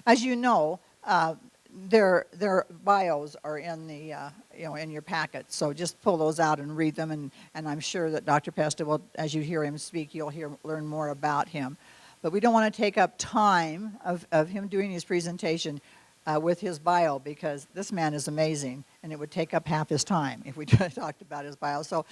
As you know, their bios are in the in your packet. So just pull those out and read them, and I'm sure that Dr. Pesta will, as you hear him speak, you'll learn more about him. But we don't want to take up time of him doing his presentation with his bio, because this man is amazing, and it would take up half his time if we talked about his bio. So,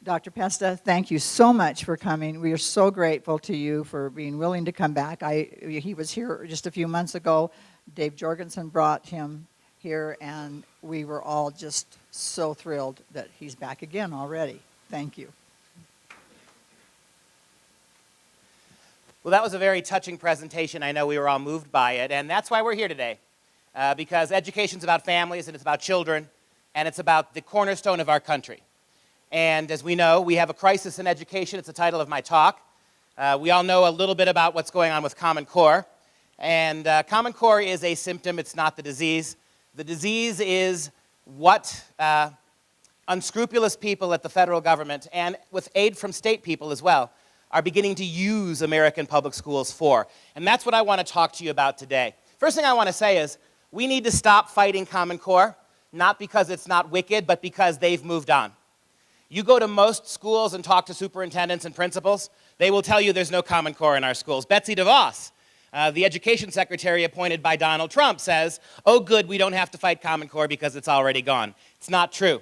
Dr. Pesta, thank you so much for coming. We are so grateful to you for being willing to come back. He was here just a few months ago. Dave Jorgensen brought him here, and we were all just so thrilled that he's back again already. Thank you. Well, that was a very touching presentation. I know we were all moved by it, and that's why we're here today, because education's about families, and it's about children, and it's about the cornerstone of our country. And as we know, we have a crisis in education. It's the title of my talk. We all know a little bit about what's going on with Common Core, and Common Core is a symptom. It's not the disease. The disease is what unscrupulous people at the federal government, and with aid from state people as well, are beginning to use American public schools for. And that's what I want to talk to you about today. First thing I want to say is we need to stop fighting Common Core, not because it's not wicked, but because they've moved on. You go to most schools and talk to superintendents and principals, they will tell you there's no Common Core in our schools. Betsy DeVos, the education secretary appointed by Donald Trump, says, oh good, we don't have to fight Common Core because it's already gone. It's not true.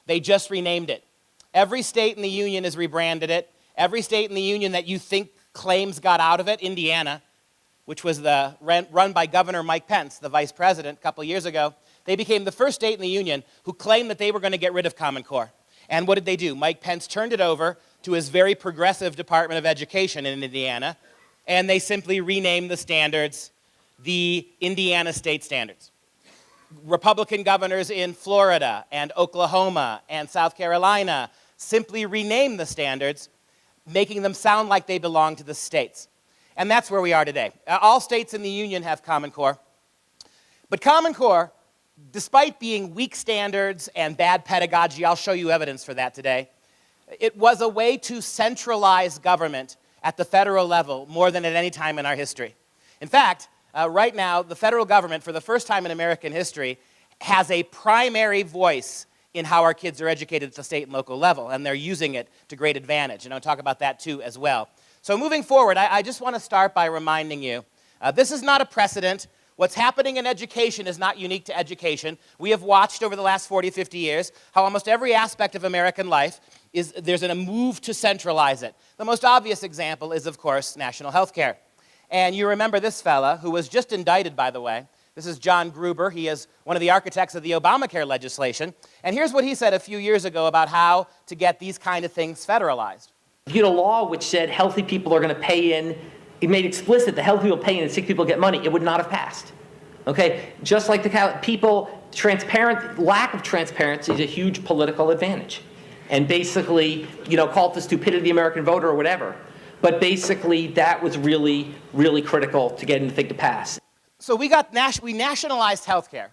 They just renamed it. Every state in the union has rebranded it. Every state in the union that you think claims got out of it, Indiana, which was run by Governor Mike Pence, the vice president, a couple years ago, they became the first state in the union who claimed that they were going to get rid of Common Core. And what did they do? Mike Pence turned it over to his very progressive Department of Education in Indiana, and they simply renamed the standards the Indiana State Standards. Republican governors in Florida and Oklahoma and South Carolina simply renamed the standards, making them sound like they belong to the states. And that's where we are today. All states in the union have Common Core. But Common Core, despite being weak standards and bad pedagogy, I'll show you evidence for that today, it was a way to centralize government at the federal level more than at any time in our history. In fact, right now, the federal government, for the first time in American history, has a primary voice in how our kids are educated at the state and local level, and they're using it to great advantage. And I'll talk about that too as well. So moving forward, I just want to start by reminding you, this is not a precedent. What's happening in education is not unique to education. We have watched over the last 40, 50 years how almost every aspect of American life there's a move to centralize it. The most obvious example is, of course, national health care. And you remember this fella, who was just indicted, by the way. This is John Gruber. He is one of the architects of the Obamacare legislation. And here's what he said a few years ago about how to get these kind of things federalized. If you had a law which said healthy people are going to pay in, it made explicit that healthy people pay in and sick people get money, it would not have passed. Okay? Just like the lack of transparency is a huge political advantage. And basically, call it the stupidity of the American voter or whatever. But basically, that was really, really critical to getting the thing to pass. So we nationalized healthcare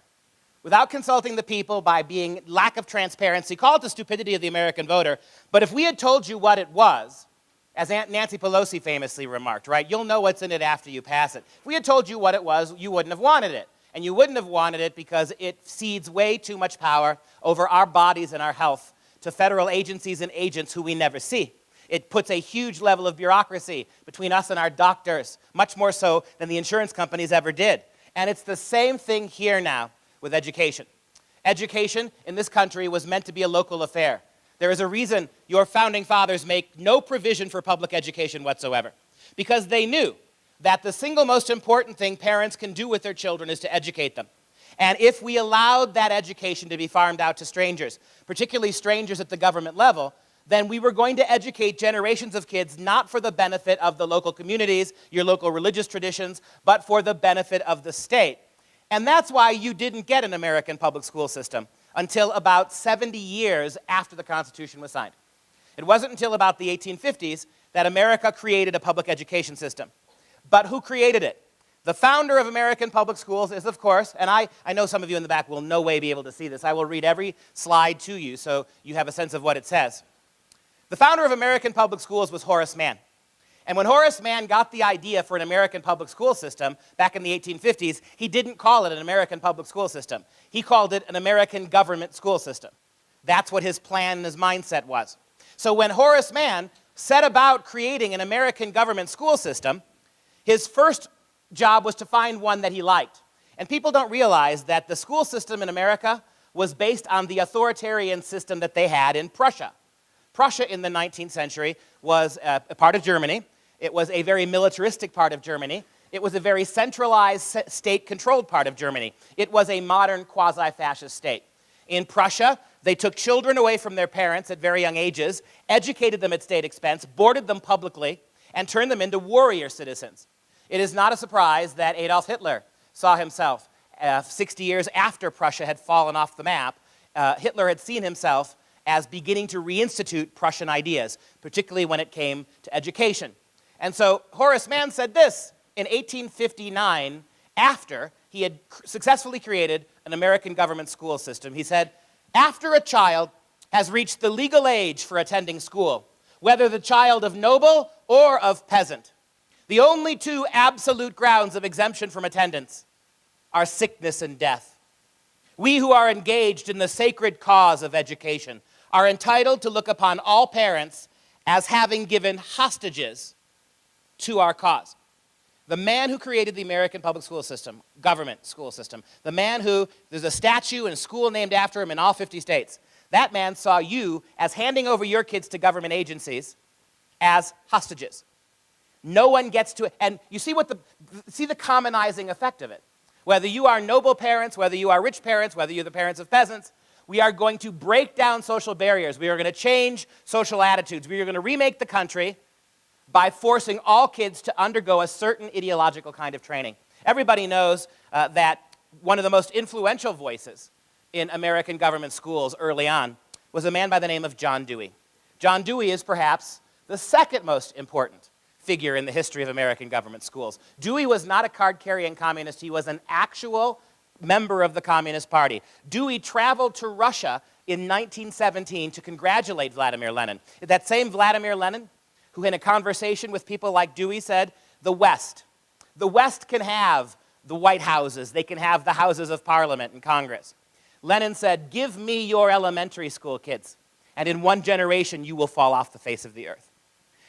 without consulting the people, by being lack of transparency. Call it the stupidity of the American voter. But if we had told you what it was, as Aunt Nancy Pelosi famously remarked, right, you'll know what's in it after you pass it. If we had told you what it was, you wouldn't have wanted it. And you wouldn't have wanted it because it cedes way too much power over our bodies and our health to federal agencies and agents who we never see. It puts a huge level of bureaucracy between us and our doctors, much more so than the insurance companies ever did. And it's the same thing here now with education. Education in this country was meant to be a local affair. There is a reason your founding fathers make no provision for public education whatsoever, because they knew that the single most important thing parents can do with their children is to educate them. And if we allowed that education to be farmed out to strangers, particularly strangers at the government level, then we were going to educate generations of kids not for the benefit of the local communities, your local religious traditions, but for the benefit of the state. And that's why you didn't get an American public school system until about 70 years after the Constitution was signed. It wasn't until about the 1850s that America created a public education system. But who created it? The founder of American public schools is, of course, and I know some of you in the back will no way be able to see this. I will read every slide to you so you have a sense of what it says. The founder of American public schools was Horace Mann. And when Horace Mann got the idea for an American public school system back in the 1850s, he didn't call it an American public school system. He called it an American government school system. That's what his plan and his mindset was. So when Horace Mann set about creating an American government school system, his first job was to find one that he liked. And people don't realize that the school system in America was based on the authoritarian system that they had in Prussia. Prussia in the 19th century was a part of Germany. It was a very militaristic part of Germany. It was a very centralized, state-controlled part of Germany. It was a modern quasi-fascist state. In Prussia, they took children away from their parents at very young ages, educated them at state expense, boarded them publicly, and turned them into warrior citizens. It is not a surprise that Adolf Hitler saw himself, 60 years after Prussia had fallen off the map, Hitler had seen himself as beginning to reinstitute Prussian ideas, particularly when it came to education. And so Horace Mann said this in 1859, after he had successfully created an American government school system. He said, after a child has reached the legal age for attending school, whether the child of noble or of peasant, the only two absolute grounds of exemption from attendance are sickness and death. We who are engaged in the sacred cause of education are entitled to look upon all parents as having given hostages to our cause. The man who created the American public school system, government school system, the man who, there's a statue and a school named after him in all 50 states, that man saw you as handing over your kids to government agencies as hostages. No one gets to it. And you see the commonizing effect of it. Whether you are noble parents, whether you are rich parents, whether you're the parents of peasants, we are going to break down social barriers. We are going to change social attitudes. We are going to remake the country by forcing all kids to undergo a certain ideological kind of training. Everybody knows that one of the most influential voices in American government schools early on was a man by the name of John Dewey. John Dewey is perhaps the second most important figure in the history of American government schools. Dewey was not a card-carrying communist. He was an actual member of the Communist Party. Dewey traveled to Russia in 1917 to congratulate Vladimir Lenin. That same Vladimir Lenin, who in a conversation with people like Dewey said, the West can have the White Houses, they can have the Houses of Parliament and Congress. Lenin said, give me your elementary school kids, and in one generation you will fall off the face of the earth.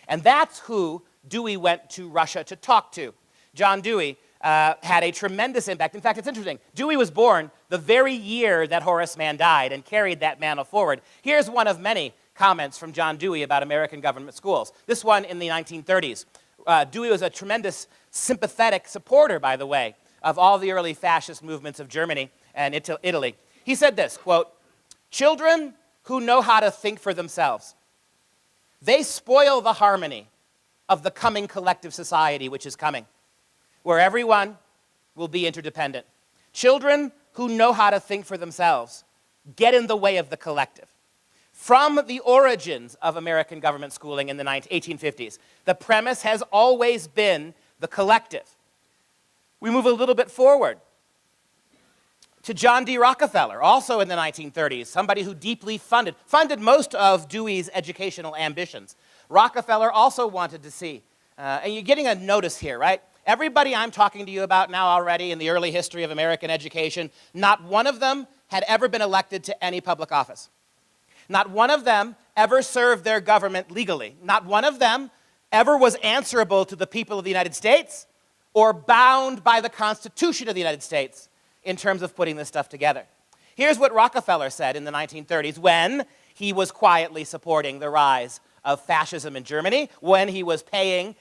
And that's who Dewey went to Russia to talk to. John Dewey had a tremendous impact. In fact, it's interesting. Dewey was born the very year that Horace Mann died and carried that mantle forward. Here's one of many comments from John Dewey about American government schools. This one in the 1930s. Dewey was a tremendous sympathetic supporter, by the way, of all the early fascist movements of Germany and Italy. He said this, quote, children who know how to think for themselves, they spoil the harmony of the coming collective society which is coming, where everyone will be interdependent. Children who know how to think for themselves get in the way of the collective. From the origins of American government schooling in the 1850s, the premise has always been the collective. We move a little bit forward to John D. Rockefeller, also in the 1930s, somebody who deeply funded most of Dewey's educational ambitions. Rockefeller also wanted to see, and you're getting a notice here, right? Everybody I'm talking to you about now already in the early history of American education, not one of them had ever been elected to any public office. Not one of them ever served their government legally. Not one of them ever was answerable to the people of the United States or bound by the Constitution of the United States in terms of putting this stuff together. Here's what Rockefeller said in the 1930s when he was quietly supporting the rise of fascism in Germany, when he was paying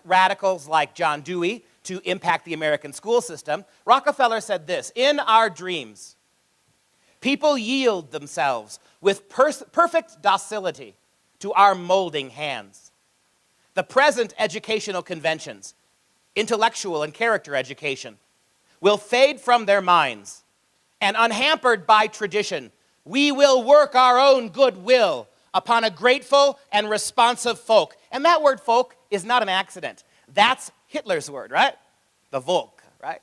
radicals like John Dewey to impact the American school system. Rockefeller said this, in our dreams, people yield themselves with perfect docility to our molding hands. The present educational conventions, intellectual and character education, will fade from their minds, and unhampered by tradition, we will work our own goodwill upon a grateful and responsive folk. And that word folk is not an accident. That's Hitler's word, right? The Volk, right?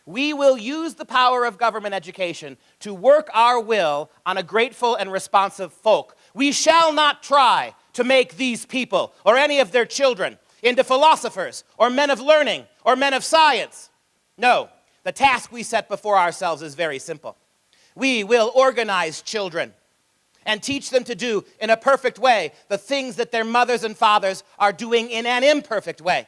We will use the power of government education to work our will on a grateful and responsive folk. We shall not try to make these people or any of their children into philosophers or men of learning or men of science. No, the task we set before ourselves is very simple. We will organize children and teach them to do in a perfect way the things that their mothers and fathers are doing in an imperfect way.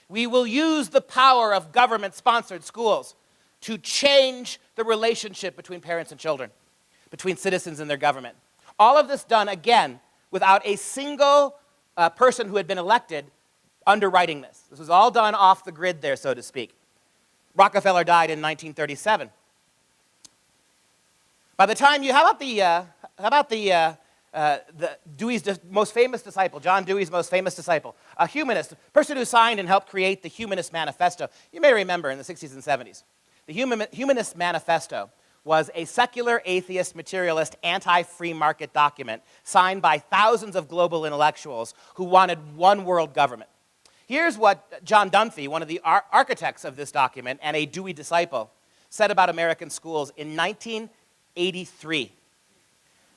We will use the power of government-sponsored schools to change the relationship between parents and children, between citizens and their government. All of this done, again, without a single person who had been elected underwriting this. This was all done off the grid there, so to speak. Rockefeller died in 1937. By the time how about Dewey's most famous disciple, John Dewey's most famous disciple, a humanist, a person who signed and helped create the Humanist Manifesto. You may remember in the 60s and 70s. The Humanist Manifesto was a secular, atheist, materialist, anti-free market document signed by thousands of global intellectuals who wanted one world government. Here's what John Dunphy, one of the architects of this document and a Dewey disciple, said about American schools in 1983.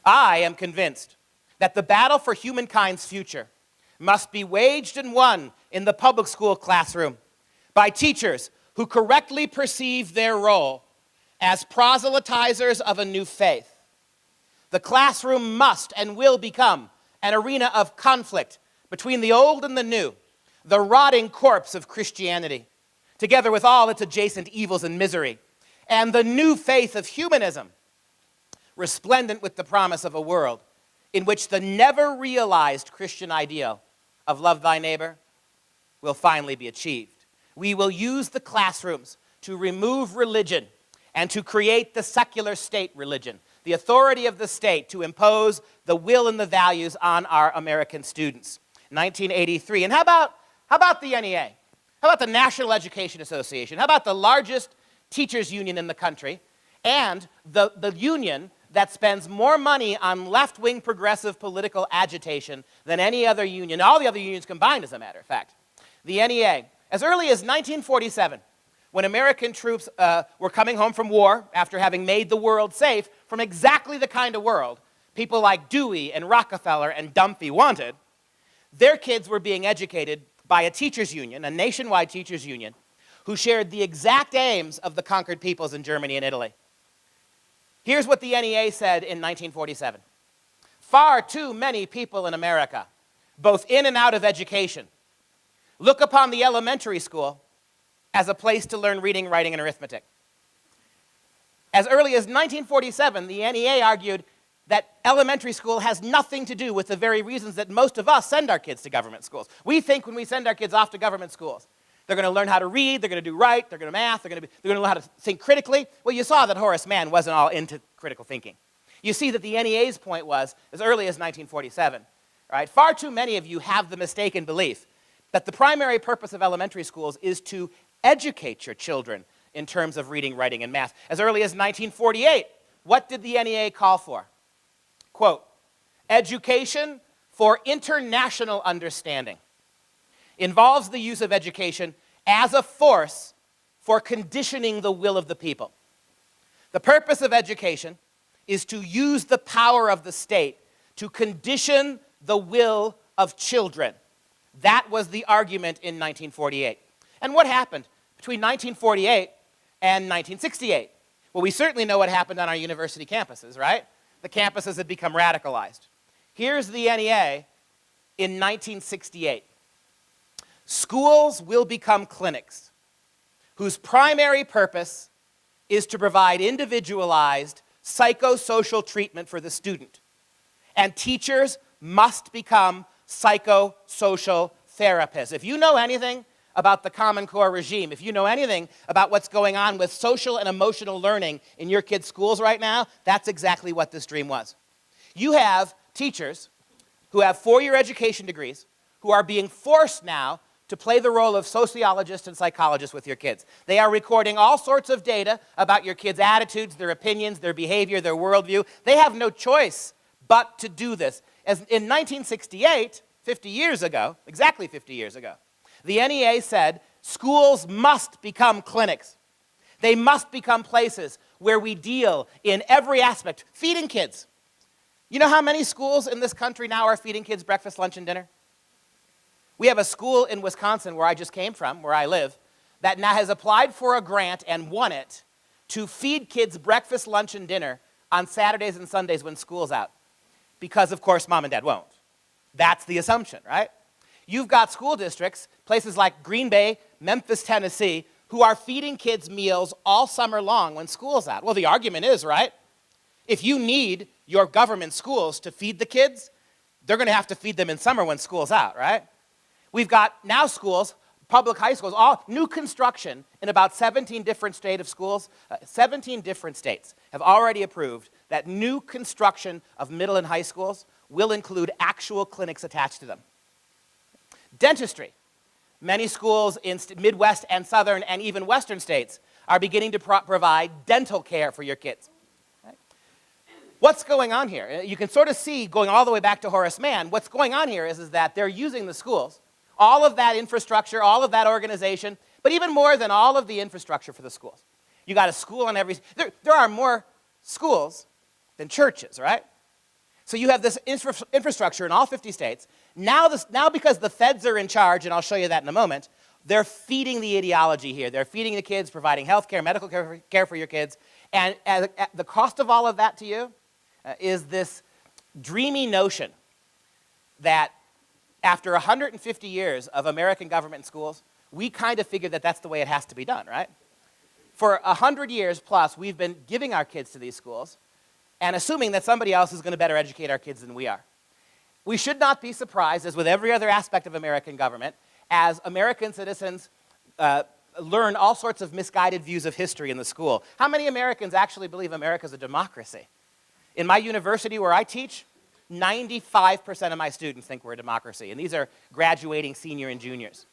I am convinced that the battle for humankind's future must be waged and won in the public school classroom by teachers who correctly perceive their role as proselytizers of a new faith. The classroom must and will become an arena of conflict between the old and the new, the rotting corpse of Christianity, together with all its adjacent evils and misery, and the new faith of humanism, resplendent with the promise of a world in which the never-realized Christian ideal of love thy neighbor will finally be achieved. We will use the classrooms to remove religion and to create the secular state religion, the authority of the state to impose the will and the values on our American students. 1983. And how about the NEA? How about the National Education Association? How about the largest teachers union in the country and the union that spends more money on left-wing progressive political agitation than any other union, all the other unions combined, as a matter of fact? The NEA. As early as 1947, when American troops were coming home from war after having made the world safe from exactly the kind of world people like Dewey and Rockefeller and Dunphy wanted, their kids were being educated by a teachers union, a nationwide teachers union, who shared the exact aims of the conquered peoples in Germany and Italy. Here's what the NEA said in 1947. Far too many people in America, both in and out of education, look upon the elementary school as a place to learn reading, writing, and arithmetic. As early as 1947, the NEA argued that elementary school has nothing to do with the very reasons that most of us send our kids to government schools. We think when we send our kids off to government schools, they're going to learn how to read, they're going to do right, they're going to math, they're going to learn how to think critically. Well, you saw that Horace Mann wasn't all into critical thinking. You see that the NEA's point was, as early as 1947, right, far too many of you have the mistaken belief that the primary purpose of elementary schools is to educate your children in terms of reading, writing, and math. As early as 1948, what did the NEA call for? Quote, education for international understanding involves the use of education as a force for conditioning the will of the people. The purpose of education is to use the power of the state to condition the will of children. That was the argument in 1948. And what happened between 1948 and 1968? Well, we certainly know what happened on our university campuses, right? The campuses had become radicalized. Here's the NEA in 1968. Schools will become clinics whose primary purpose is to provide individualized psychosocial treatment for the student. And teachers must become psychosocial therapists. If you know anything about the Common Core regime, if you know anything about what's going on with social and emotional learning in your kids' schools right now, that's exactly what this dream was. You have teachers who have four-year education degrees who are being forced now to play the role of sociologists and psychologists with your kids. They are recording all sorts of data about your kids' attitudes, their opinions, their behavior, their worldview. They have no choice but to do this. As in 1968, 50 years ago, exactly 50 years ago, the NEA said schools must become clinics. They must become places where we deal in every aspect. Feeding kids. You know how many schools in this country now are feeding kids breakfast, lunch, and dinner? We have a school in Wisconsin where I just came from, where I live, that now has applied for a grant and won it to feed kids breakfast, lunch, and dinner on Saturdays and Sundays when school's out. Because, of course, mom and dad won't. That's the assumption, right? You've got school districts, places like Green Bay, Memphis, Tennessee, who are feeding kids meals all summer long when school's out. Well, the argument is, right, if you need your government schools to feed the kids, they're going to have to feed them in summer when school's out, right? We've got now schools, public high schools, all new construction in about 17 different state of schools. 17 different states have already approved that new construction of middle and high schools will include actual clinics attached to them. Dentistry. Many schools in Midwest and Southern and even Western states are beginning to provide dental care for your kids. Right? What's going on here? You can sort of see, going all the way back to Horace Mann, what's going on here is that they're using the schools, all of that infrastructure, all of that organization, but even more than all of the infrastructure for the schools. You got a school on every, there are more schools than churches, right? So you have this infrastructure in all 50 states. Now because the feds are in charge, and I'll show you that in a moment, they're feeding the ideology here. They're feeding the kids, providing health care, medical care for your kids. And the cost of all of that to you is this dreamy notion that after 150 years of American government schools, we kind of figured that that's the way it has to be done, right? For 100 years plus, we've been giving our kids to these schools and assuming that somebody else is going to better educate our kids than we are. We should not be surprised, as with every other aspect of American government, as American citizens learn all sorts of misguided views of history in the school. How many Americans actually believe America is a democracy? In my university where I teach, 95% of my students think we're a democracy, and these are graduating senior and juniors.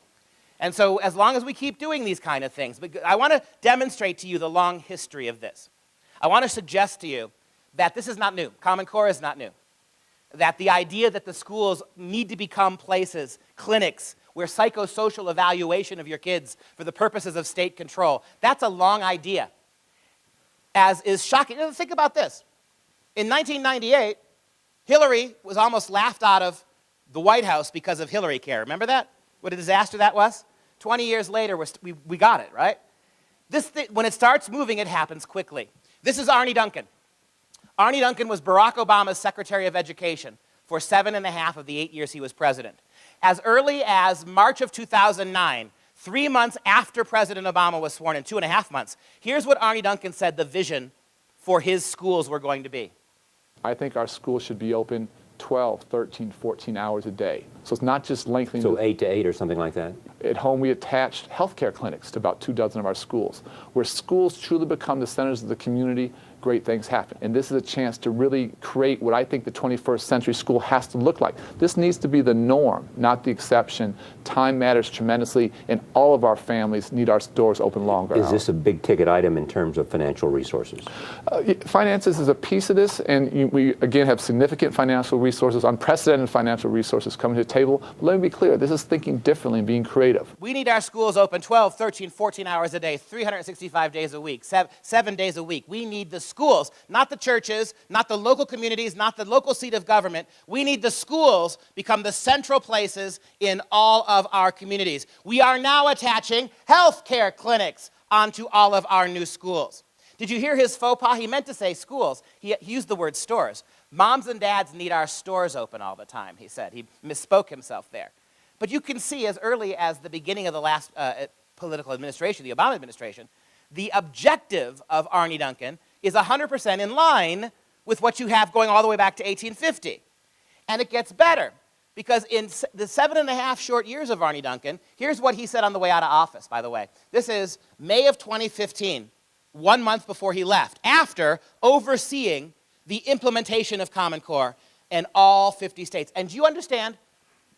And so as long as we keep doing these kind of things, I want to demonstrate to you the long history of this. I want to suggest to you that this is not new. Common Core is not new. That the idea that the schools need to become places, clinics, where psychosocial evaluation of your kids for the purposes of state control, that's a long idea. As is shocking. Think about this. In 1998, Hillary was almost laughed out of the White House because of Hillary Care. Remember that? What a disaster that was? 20 years later, we got it, right? When it starts moving, it happens quickly. This is Arne Duncan. Arne Duncan was Barack Obama's Secretary of Education for 7.5 of the 8 years he was president. As early as March of 2009, 3 months after President Obama was sworn in, 2.5 months, here's what Arne Duncan said the vision for his schools were going to be. I think our schools should be open 12, 13, 14 hours a day. So it's not just lengthening. So 8 to 8 or something like that? At home, we attached healthcare clinics to about 24 of our schools. Where schools truly become the centers of the community, great things happen. And this is a chance to really create what I think the 21st century school has to look like. This needs to be the norm, not the exception. Time matters tremendously, and all of our families need our doors open longer. Is this a big ticket item in terms of financial resources? Finances is a piece of this, and we, again, have significant financial resources, unprecedented financial resources coming to the table. But let me be clear, this is thinking differently and being creative. We need our schools open 12, 13, 14 hours a day, 365 days a week, 7 days a week. We need the schools, not the churches, not the local communities, not the local seat of government. We need the schools become the central places in all of our communities. We are now attaching health care clinics onto all of our new schools. Did you hear his faux pas? He meant to say schools. He used the word stores. Moms and dads need our stores open all the time, he said. He misspoke himself there. But you can see as early as the beginning of the last political administration, the Obama administration, the objective of Arne Duncan is 100% in line with what you have going all the way back to 1850. And it gets better, because in the 7.5 short years of Arne Duncan, here's what he said on the way out of office, by the way. This is May of 2015, 1 month before he left, after overseeing the implementation of Common Core in all 50 states. And do you understand?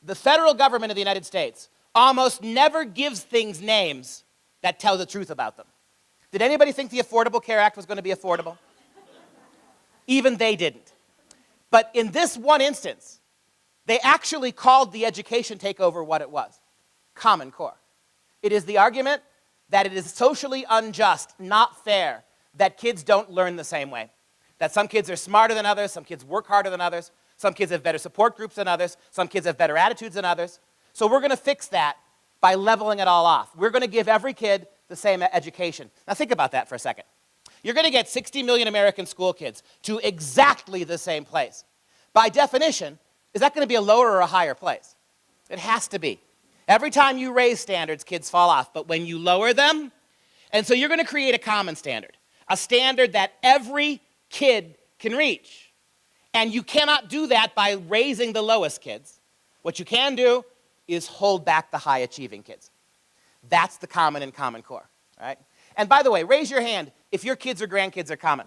The federal government of the United States almost never gives things names that tell the truth about them. Did anybody think the Affordable Care Act was going to be affordable? Even they didn't. But in this one instance, they actually called the education takeover what it was, Common Core. It is the argument that it is socially unjust, not fair, that kids don't learn the same way. That some kids are smarter than others, some kids work harder than others, some kids have better support groups than others, some kids have better attitudes than others, So we're going to fix that by leveling it all off. We're going to give every kid the same education. Now think about that for a second. You're going to get 60 million American school kids to exactly the same place. By definition, is that going to be a lower or a higher place? It has to be. Every time you raise standards, kids fall off. But when you lower them, and so you're going to create a common standard, a standard that every kid can reach. And you cannot do that by raising the lowest kids. What you can do is hold back the high-achieving kids. That's the common and Common Core, right? And by the way, raise your hand if your kids or grandkids are common.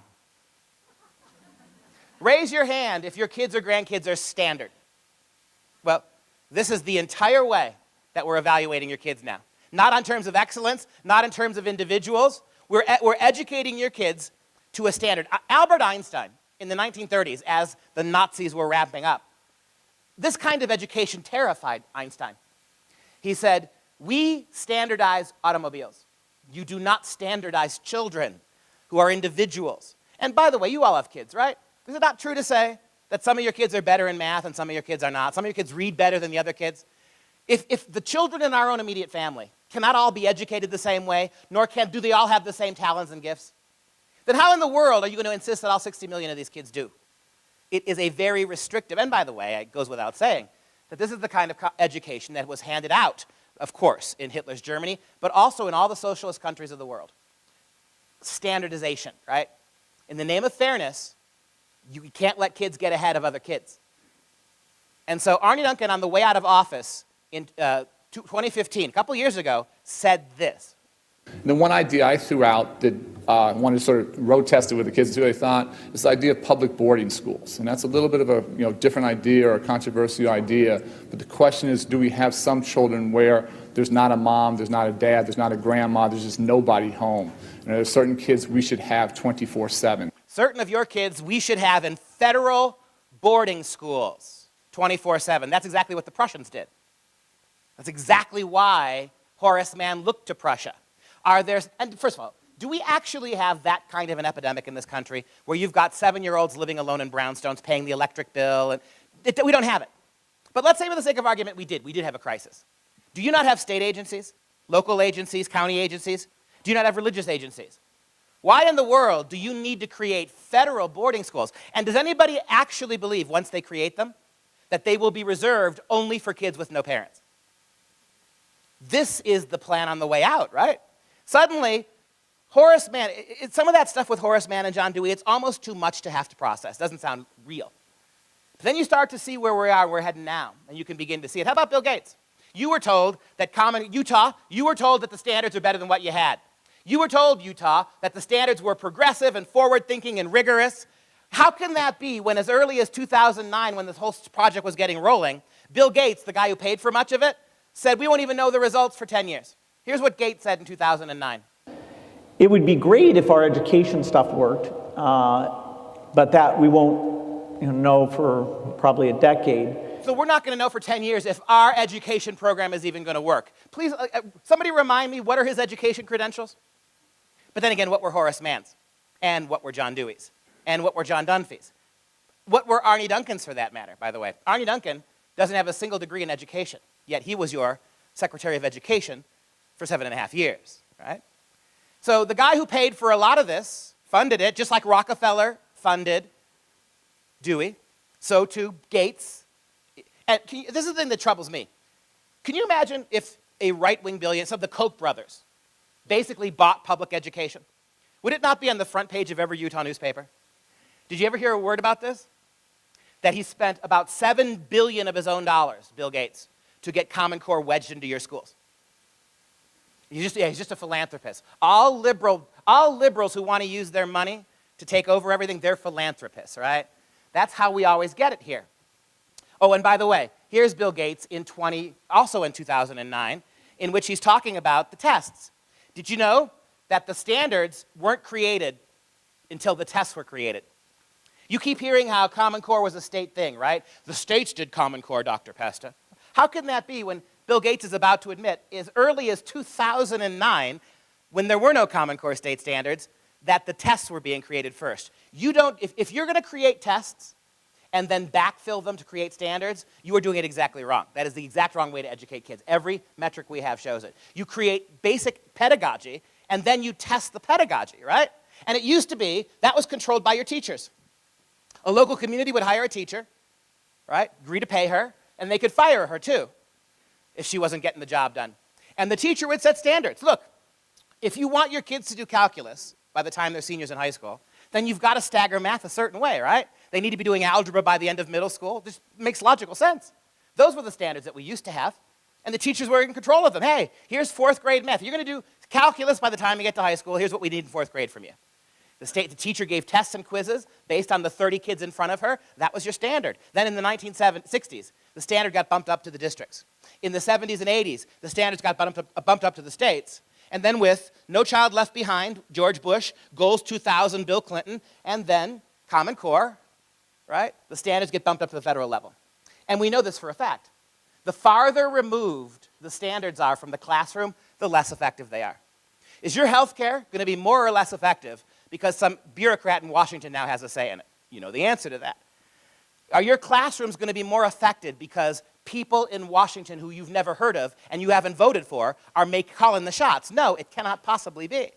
Raise your hand if your kids or grandkids are standard. Well, this is the entire way that we're evaluating your kids now. Not in terms of excellence, not in terms of individuals. We're educating your kids to a standard. Albert Einstein, in the 1930s, as the Nazis were ramping up, this kind of education terrified Einstein. He said, we standardize automobiles. You do not standardize children who are individuals. And by the way, you all have kids, right? Is it not true to say that some of your kids are better in math and some of your kids are not? Some of your kids read better than the other kids? If the children in our own immediate family cannot all be educated the same way, nor do they all have the same talents and gifts, then how in the world are you going to insist that all 60 million of these kids do? It is a very restrictive, and by the way, it goes without saying, that this is the kind of education that was handed out, of course, in Hitler's Germany, but also in all the socialist countries of the world. Standardization, right? In the name of fairness, you can't let kids get ahead of other kids. And so Arne Duncan, on the way out of office in 2015, a couple years ago, said this. The one idea I threw out that I wanted to sort of road test it with the kids too, I thought, is the idea of public boarding schools. And that's a little bit of a different idea or a controversial idea. But the question is, do we have some children where there's not a mom, there's not a dad, there's not a grandma, there's just nobody home? And there are certain kids we should have 24/7. Certain of your kids we should have in federal boarding schools 24/7. That's exactly what the Prussians did. That's exactly why Horace Mann looked to Prussia. And first of all, do we actually have that kind of an epidemic in this country where you've got 7-year-olds living alone in brownstones paying the electric bill? And we don't have it. But let's say for the sake of argument we did. We did have a crisis. Do you not have state agencies, local agencies, county agencies? Do you not have religious agencies? Why in the world do you need to create federal boarding schools? And does anybody actually believe, once they create them, that they will be reserved only for kids with no parents? This is the plan on the way out, right? Suddenly, Horace Mann, some of that stuff with Horace Mann and John Dewey, it's almost too much to have to process. Doesn't sound real. But then you start to see where we're heading now, and you can begin to see it. How about Bill Gates? You were told that Utah, you were told that the standards are better than what you had. You were told, Utah, that the standards were progressive and forward-thinking and rigorous. How can that be when as early as 2009, when this whole project was getting rolling, Bill Gates, the guy who paid for much of it, said we won't even know the results for 10 years. Here's what Gates said in 2009. It would be great if our education stuff worked, but that we won't know for probably a decade. So we're not going to know for 10 years if our education program is even going to work. Please, somebody remind me, what are his education credentials? But then again, what were Horace Mann's? And what were John Dewey's? And what were John Dunphy's? What were Arne Duncan's, for that matter, by the way? Arne Duncan doesn't have a single degree in education, yet he was your Secretary of Education for 7.5 years, right? So the guy who paid for a lot of this, funded it, just like Rockefeller funded Dewey, so too Gates. And this is the thing that troubles me. Can you imagine if a right-wing billionaire, some of the Koch brothers, basically bought public education? Would it not be on the front page of every Utah newspaper? Did you ever hear a word about this? That he spent about $7 billion of his own dollars, Bill Gates, to get Common Core wedged into your schools. He's just a philanthropist. All liberals who want to use their money to take over everything, they're philanthropists, right? That's how we always get it here. Oh, and by the way, here's Bill Gates also in 2009, in which he's talking about the tests. Did you know that the standards weren't created until the tests were created? You keep hearing how Common Core was a state thing, right? The states did Common Core, Dr. Pesta. How can that be when Bill Gates is about to admit, as early as 2009, when there were no Common Core state standards, that the tests were being created first? If you're going to create tests, and then backfill them to create standards, you are doing it exactly wrong. That is the exact wrong way to educate kids. Every metric we have shows it. You create basic pedagogy, and then you test the pedagogy, right? And it used to be that was controlled by your teachers. A local community would hire a teacher, right, agree to pay her, and they could fire her too if she wasn't getting the job done. And the teacher would set standards. Look, if you want your kids to do calculus by the time they're seniors in high school, then you've got to stagger math a certain way, right? They need to be doing algebra by the end of middle school. This makes logical sense. Those were the standards that we used to have, and the teachers were in control of them. Hey, here's fourth grade math. You're going to do calculus by the time you get to high school. Here's what we need in fourth grade from you. The teacher gave tests and quizzes based on the 30 kids in front of her. That was your standard. Then in the 1960s, the standard got bumped up to the districts. In the 70s and 80s, the standards got bumped up to the states. And then with No Child Left Behind, George Bush, Goals 2000, Bill Clinton, and then Common Core, right? The standards get bumped up to the federal level. And we know this for a fact. The farther removed the standards are from the classroom, the less effective they are. Is your health care going to be more or less effective because some bureaucrat in Washington now has a say in it? You know the answer to that. Are your classrooms going to be more affected because people in Washington who you've never heard of and you haven't voted for are calling the shots? No, it cannot possibly be.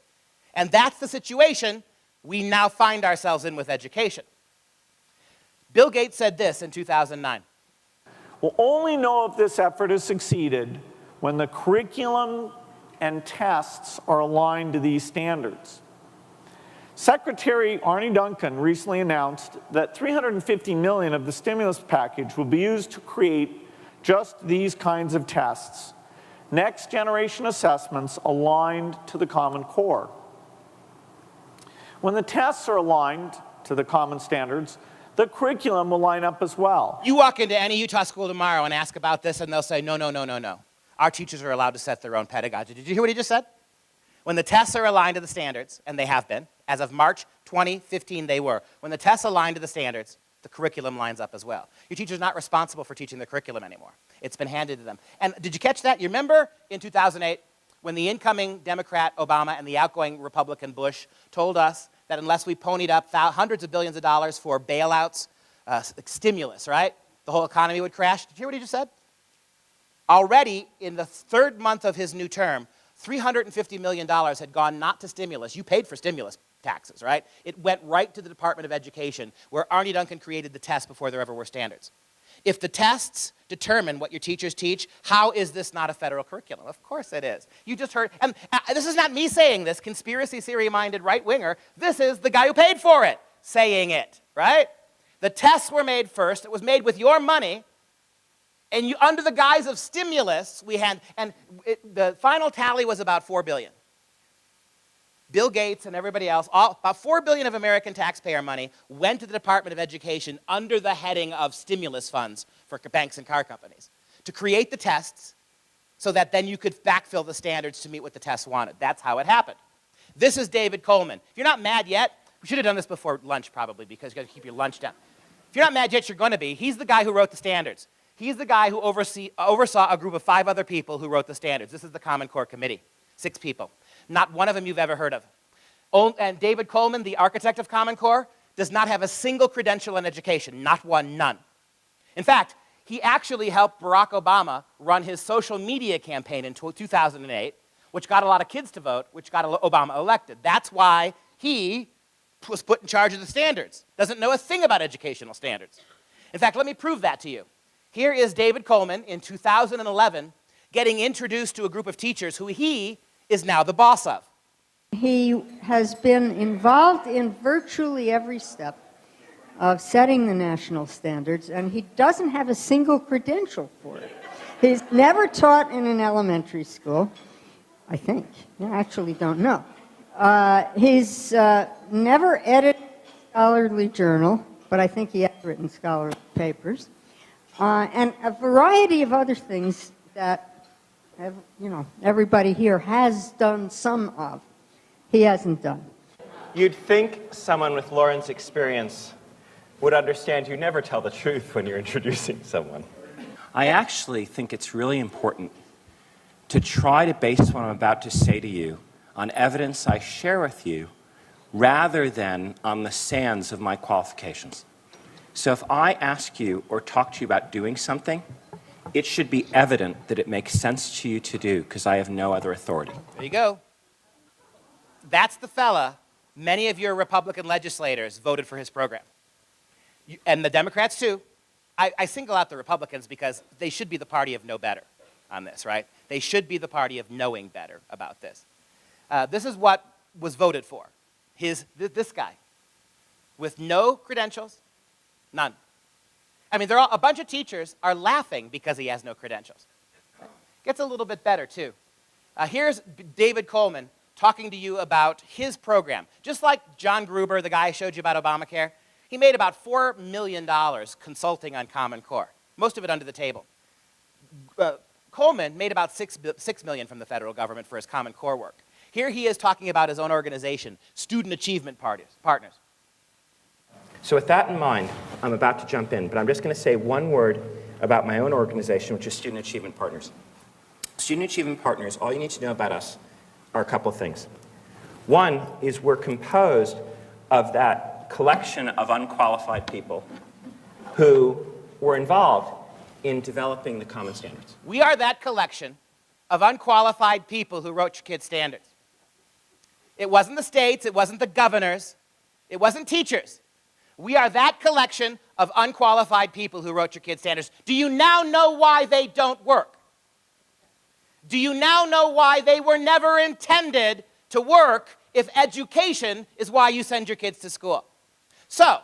And that's the situation we now find ourselves in with education. Bill Gates said this in 2009. We'll only know if this effort has succeeded when the curriculum and tests are aligned to these standards. Secretary Arne Duncan recently announced that $350 million of the stimulus package will be used to create just these kinds of tests, next generation assessments aligned to the Common Core. When the tests are aligned to the common standards, the curriculum will line up as well. You walk into any Utah school tomorrow and ask about this, and they'll say, no, no, no, no, no. Our teachers are allowed to set their own pedagogy. Did you hear what he just said? When the tests are aligned to the standards, and they have been, as of March 2015 they were, when the tests align to the standards, the curriculum lines up as well. Your teacher's not responsible for teaching the curriculum anymore. It's been handed to them. And did you catch that? You remember in 2008 when the incoming Democrat Obama and the outgoing Republican Bush told us that unless we ponied up hundreds of billions of dollars for bailouts, stimulus, right, the whole economy would crash? Did you hear what he just said? Already in the third month of his new term, $350 million had gone not to stimulus. You paid for stimulus taxes, right? It went right to the Department of Education, where Arne Duncan created the tests before there ever were standards. If the tests determine what your teachers teach, how is this not a federal curriculum? Of course it is. You just heard, and this is not me saying this, conspiracy theory-minded right-winger. This is the guy who paid for it saying it, right? The tests were made first. It was made with your money. And you, under the guise of stimulus, we had, and the final tally was about $4 billion. Bill Gates and everybody else, about $4 billion of American taxpayer money went to the Department of Education under the heading of stimulus funds for banks and car companies to create the tests so that then you could backfill the standards to meet what the tests wanted. That's how it happened. This is David Coleman. If you're not mad yet, we should have done this before lunch probably because you got to keep your lunch down. If you're not mad yet, you're going to be. He's the guy who wrote the standards. He's the guy who oversaw a group of 5 other people who wrote the standards. This is the Common Core Committee, 6 people. Not one of them you've ever heard of. And David Coleman, the architect of Common Core, does not have a single credential in education, not one, none. In fact, he actually helped Barack Obama run his social media campaign in 2008, which got a lot of kids to vote, which got Obama elected. That's why he was put in charge of the standards. Doesn't know a thing about educational standards. In fact, let me prove that to you. Here is David Coleman in 2011 getting introduced to a group of teachers who he is now the boss of. He has been involved in virtually every step of setting the national standards, and he doesn't have a single credential for it. He's never taught in an elementary school, I think. I actually don't know. He's never edited a scholarly journal, but I think he has written scholarly papers. And a variety of other things that, everybody here has done some of. He hasn't done. You'd think someone with Lauren's experience would understand you never tell the truth when you're introducing someone. I actually think it's really important to try to base what I'm about to say to you on evidence I share with you rather than on the sands of my qualifications. So if I ask you or talk to you about doing something, it should be evident that it makes sense to you to do, because I have no other authority. There you go. That's the fella many of your Republican legislators voted for his program. And the Democrats too. I single out the Republicans because they should be the party of know better on this, right? They should be the party of knowing better about this. This is what was voted for. This guy with no credentials, none. I mean, a bunch of teachers are laughing because he has no credentials. Gets a little bit better, too. Here's David Coleman talking to you about his program. Just like John Gruber, the guy I showed you about Obamacare, he made about $4 million consulting on Common Core, most of it under the table. Coleman made about $6 million from the federal government for his Common Core work. Here he is talking about his own organization, Student Achievement Partners. So with that in mind, I'm about to jump in, but I'm just going to say one word about my own organization, which is Student Achievement Partners. Student Achievement Partners, all you need to know about us are a couple of things. One is we're composed of that collection of unqualified people who were involved in developing the common standards. We are that collection of unqualified people who wrote your kids' standards. It wasn't the states, it wasn't the governors, it wasn't teachers. We are that collection of unqualified people who wrote your kids' standards. Do you now know why they don't work? Do you now know why they were never intended to work if education is why you send your kids to school? So,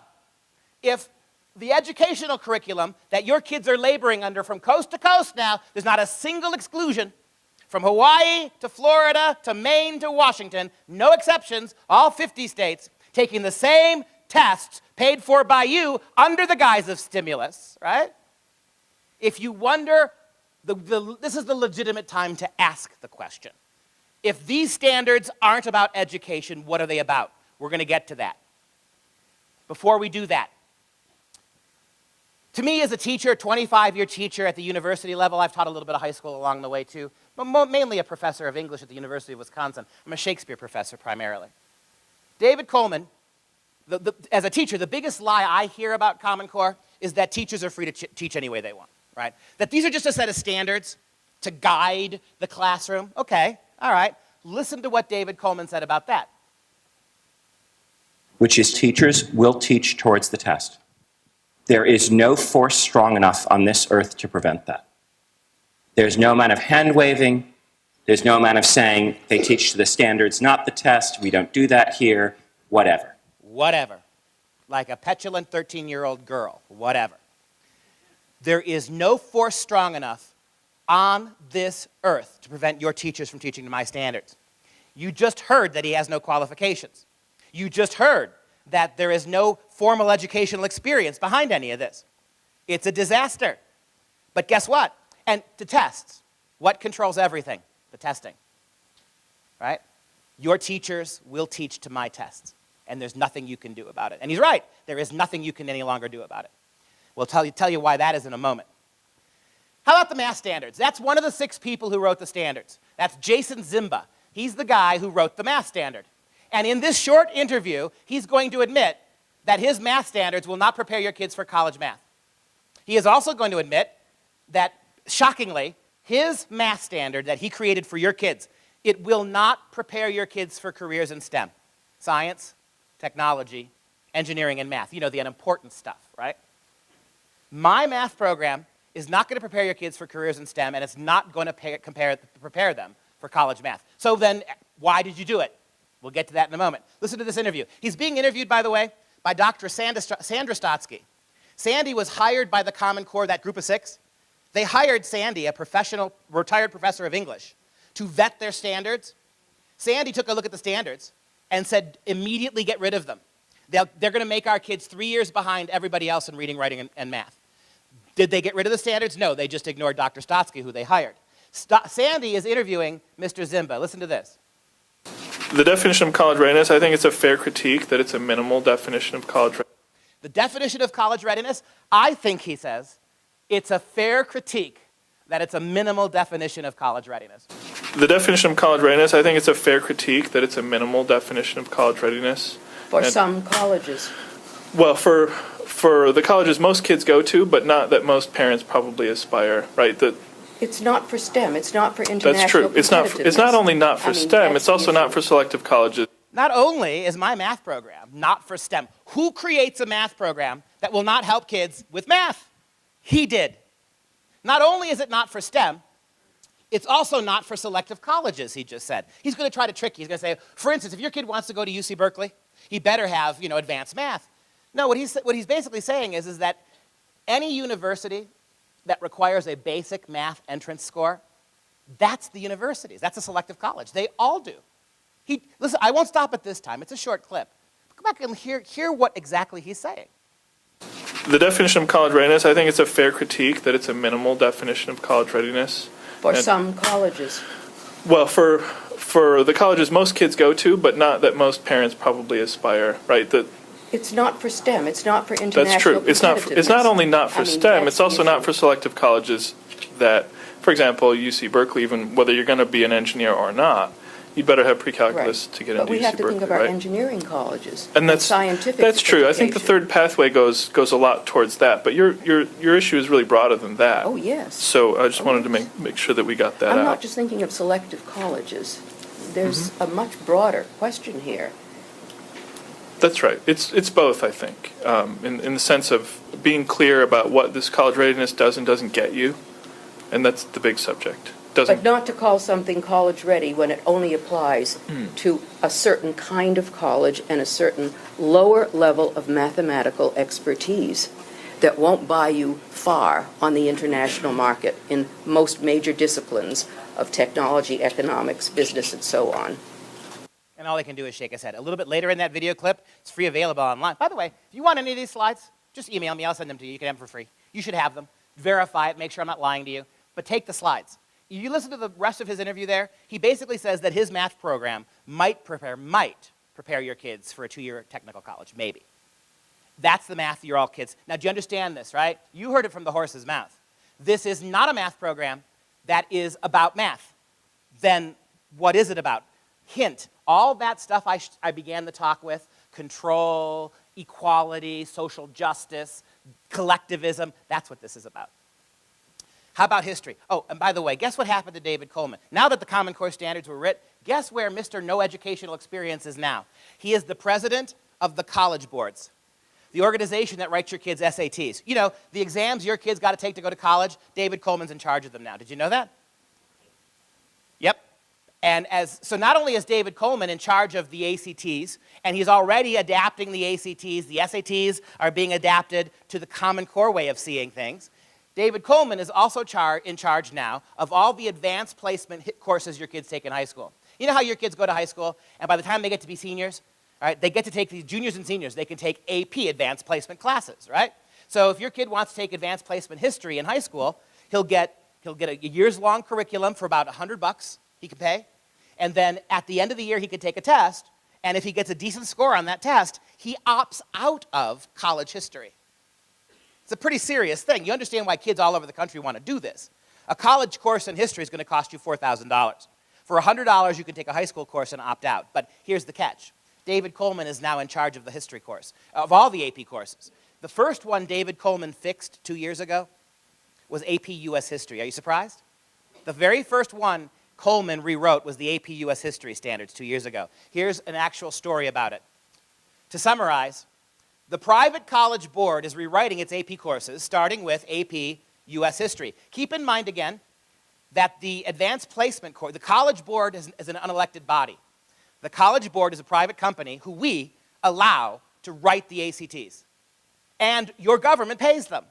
if the educational curriculum that your kids are laboring under from coast to coast now, there's not a single exclusion, from Hawaii to Florida to Maine to Washington, no exceptions, all 50 states, taking the same tests paid for by you under the guise of stimulus, right? If you wonder, this is the legitimate time to ask the question. If these standards aren't about education, what are they about? We're going to get to that. Before we do that, to me as a teacher, 25-year teacher at the university level, I've taught a little bit of high school along the way too, but mainly a professor of English at the University of Wisconsin. I'm a Shakespeare professor primarily. David Coleman, as a teacher, the biggest lie I hear about Common Core is that teachers are free to teach any way they want, right? That these are just a set of standards to guide the classroom. Okay, all right. Listen to what David Coleman said about that. Which is teachers will teach towards the test. There is no force strong enough on this earth to prevent that. There's no amount of hand-waving. There's no amount of saying they teach to the standards, not the test. We don't do that here, whatever. Whatever. Like a petulant 13-year-old girl, whatever. There is no force strong enough on this earth to prevent your teachers from teaching to my standards. You just heard that he has no qualifications. You just heard that there is no formal educational experience behind any of this. It's a disaster. But guess what? And the tests. What controls everything? The testing. Right? Your teachers will teach to my tests. And there's nothing you can do about it. And he's right. There is nothing you can any longer do about it. We'll tell you why that is in a moment. How about the math standards? That's one of the 6 people who wrote the standards. That's Jason Zimba. He's the guy who wrote the math standard. And in this short interview, he's going to admit that his math standards will not prepare your kids for college math. He is also going to admit that, shockingly, his math standard that he created for your kids, it will not prepare your kids for careers in STEM. Science, technology, engineering, and math. You know, the unimportant stuff, right? My math program is not going to prepare your kids for careers in STEM, and it's not going to prepare them for college math. So then, why did you do it? We'll get to that in a moment. Listen to this interview. He's being interviewed, by the way, by Dr. Sandra Stotsky. Sandy was hired by the Common Core, that group of 6. They hired Sandy, a professional, retired professor of English, to vet their standards. Sandy took a look at the standards and said, immediately get rid of them. They're going to make our kids 3 years behind everybody else in reading, writing, and math. Did they get rid of the standards? No, they just ignored Dr. Stotsky, who they hired. Sandy is interviewing Mr. Zimba. Listen to this. The definition of college readiness, I think it's a fair critique that it's a minimal definition of college readiness. The definition of college readiness, I think he says, it's a fair critique that it's a minimal definition of college readiness. The definition of college readiness, I think it's a fair critique that it's a minimal definition of college readiness. For some colleges. Well, for for the colleges most kids go to, but not that most parents probably aspire, right? That It's not for STEM. It's not for international that's true. It's not only not for STEM, it's also not for selective colleges. Not only is my math program not for STEM, who creates a math program that will not help kids with math? He did. Not only is it not for STEM, it's also not for selective colleges, he just said. He's going to try to trick you. He's going to say, for instance, if your kid wants to go to UC Berkeley, he better have, advanced math. No, what he's basically saying is that any university that requires a basic math entrance score, that's the universities. That's a selective college. They all do. Listen, I won't stop at this time. It's a short clip. Go back and hear what exactly he's saying. The definition of college readiness, I think it's a fair critique that it's a minimal definition of college readiness. For some colleges. Well, for the colleges most kids go to, but not that most parents probably aspire, right? That It's not for STEM. It's not for international that's true. It's not only not for STEM, it's also not for selective colleges that, for example, UC Berkeley, even whether you're going to be an engineer or not, you'd better have pre-calculus to get into UC Berkeley, right? But we have to think of our engineering colleges and that's scientific That's true. education. I think the third pathway goes a lot towards that, but your issue is really broader than that. Oh, yes. So I just wanted to make sure that we got that I'm out. not just thinking of selective colleges. There's a much broader question here. That's right. It's both, I think, in the sense of being clear about what this college readiness does and doesn't get you, and that's the big subject. But not to call something college ready when it only applies to a certain kind of college and a certain lower level of mathematical expertise that won't buy you far on the international market in most major disciplines of technology, economics, business, and so on. And all they can do is shake his head. A little bit later in that video clip, it's free available online. By the way, if you want any of these slides, just email me. I'll send them to you. You can have them for free. You should have them. Verify it. Make sure I'm not lying to you. But take the slides. You listen to the rest of his interview there, he basically says that his math program might prepare your kids for a 2-year technical college, maybe. That's the math you're all kids. Now, do you understand this, right? You heard it from the horse's mouth. This is not a math program that is about math. Then what is it about? Hint, all that stuff I began the talk with, control, equality, social justice, collectivism, that's what this is about. How about history? Oh, and by the way, guess what happened to David Coleman? Now that the Common Core standards were writ, guess where Mr. No Educational Experience is now? He is the president of the College Boards, the organization that writes your kids' SATs. You know, the exams your kids got to take to go to college, David Coleman's in charge of them now. Did you know that? Yep. And so not only is David Coleman in charge of the ACTs, and he's already adapting the ACTs, the SATs are being adapted to the Common Core way of seeing things. David Coleman is also in charge now of all the advanced placement courses your kids take in high school. You know how your kids go to high school, and by the time they get to be seniors, right, they get to take these juniors and seniors, they can take AP, advanced placement classes, right? So if your kid wants to take advanced placement history in high school, he'll get a years-long curriculum for about $100 he can pay, and then at the end of the year he could take a test, and if he gets a decent score on that test, he opts out of college history. It's a pretty serious thing. You understand why kids all over the country want to do this. A college course in history is going to cost you $4,000. For $100, you can take a high school course and opt out. But here's the catch. David Coleman is now in charge of the history course, of all the AP courses. The first one David Coleman fixed 2 years ago was AP US History. Are you surprised? The very first one Coleman rewrote was the AP US History standards 2 years ago. Here's an actual story about it. To summarize, the private college board is rewriting its AP courses, starting with AP US History. Keep in mind again that the advanced placement course, the college board is an unelected body. The college board is a private company who we allow to write the ACTs. And your government pays them,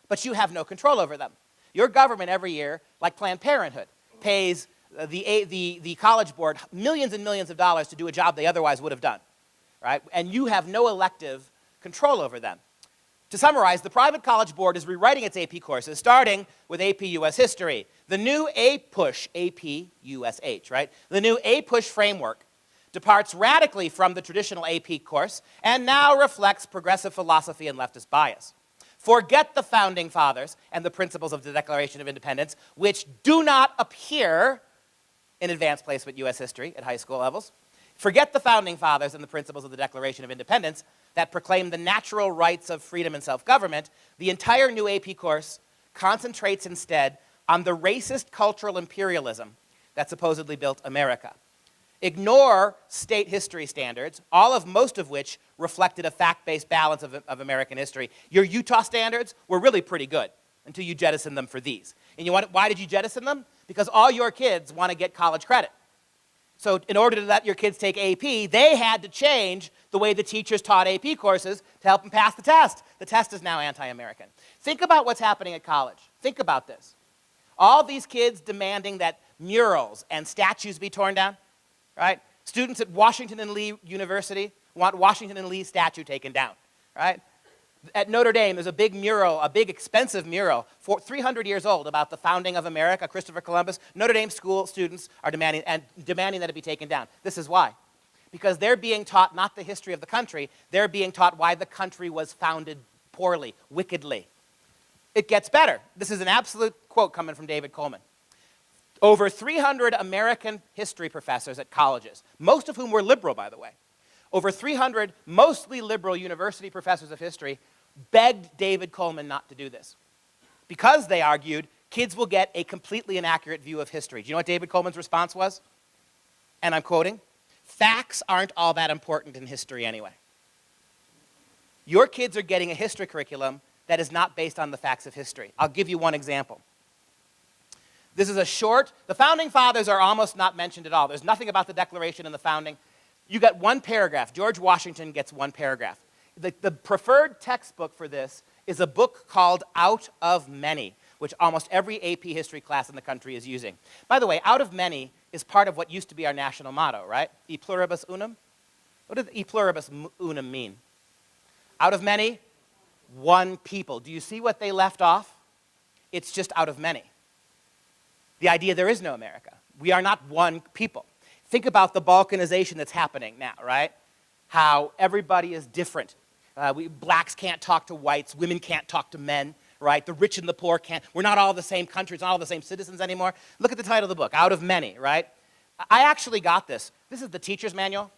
but you have no control over them. Your government every year, like Planned Parenthood, pays the college board millions and millions of dollars to do a job they otherwise would have done, right? And you have no elective control over them. To summarize, the private college board is rewriting its AP courses, starting with AP US History. The new APUSH, AP USH, right? The new APUSH framework departs radically from the traditional AP course and now reflects progressive philosophy and leftist bias. Forget the Founding Fathers and the principles of the Declaration of Independence, which do not appear in advanced placement US History at high school levels. Forget the Founding Fathers and the principles of the Declaration of Independence that proclaim the natural rights of freedom and self-government. The entire new AP course concentrates instead on the racist cultural imperialism that supposedly built America. Ignore state history standards, most of which reflected a fact-based balance of American history. Your Utah standards were really pretty good until you jettisoned them for these. And why did you jettison them? Because all your kids want to get college credit. So in order to let your kids take AP, they had to change the way the teachers taught AP courses to help them pass the test. The test is now anti-American. Think about what's happening at college. Think about this. All these kids demanding that murals and statues be torn down, right? Students at Washington and Lee University want Washington and Lee statue taken down, right? At Notre Dame, there's a big mural, a big expensive mural, 300 years old, about the founding of America, Christopher Columbus. Notre Dame school students are demanding that it be taken down. This is why. Because they're being taught not the history of the country, they're being taught why the country was founded poorly, wickedly. It gets better. This is an absolute quote coming from David Coleman. Over 300 American history professors at colleges, most of whom were liberal, by the way, over 300 mostly liberal university professors of history begged David Coleman not to do this. Because, they argued, kids will get a completely inaccurate view of history. Do you know what David Coleman's response was? And I'm quoting, "Facts aren't all that important in history anyway. Your kids are getting a history curriculum that is not based on the facts of history." I'll give you one example. This is the Founding Fathers are almost not mentioned at all. There's nothing about the Declaration and the founding. You got one paragraph. George Washington gets one paragraph. The preferred textbook for this is a book called Out of Many, which almost every AP history class in the country is using. By the way, out of many is part of what used to be our national motto, right? E pluribus unum? What does e pluribus unum mean? Out of many, one people. Do you see what they left off? It's just out of many. The idea there is no America. We are not one people. Think about the balkanization that's happening now, right? How everybody is different. Blacks can't talk to whites, women can't talk to men, right? The rich and the poor can't. We're not all the same country, it's not all the same citizens anymore. Look at the title of the book, Out of Many, right? I actually got this. This is the teacher's manual.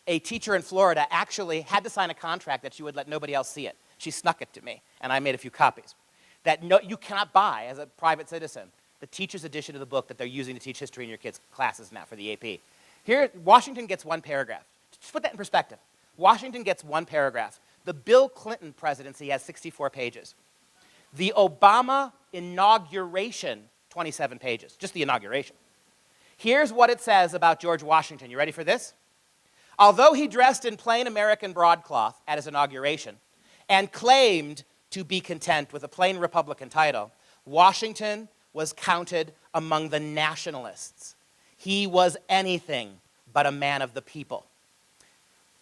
A teacher in Florida actually had to sign a contract that she would let nobody else see it. She snuck it to me, and I made a few copies. That you cannot buy as a private citizen the teacher's edition of the book that they're using to teach history in your kids' classes now for the AP. Here, Washington gets one paragraph. Just put that in perspective. Washington gets one paragraph. The Bill Clinton presidency has 64 pages. The Obama inauguration, 27 pages, just the inauguration. Here's what it says about George Washington. You ready for this? Although he dressed in plain American broadcloth at his inauguration and claimed to be content with a plain Republican title, Washington was counted among the nationalists. He was anything but a man of the people.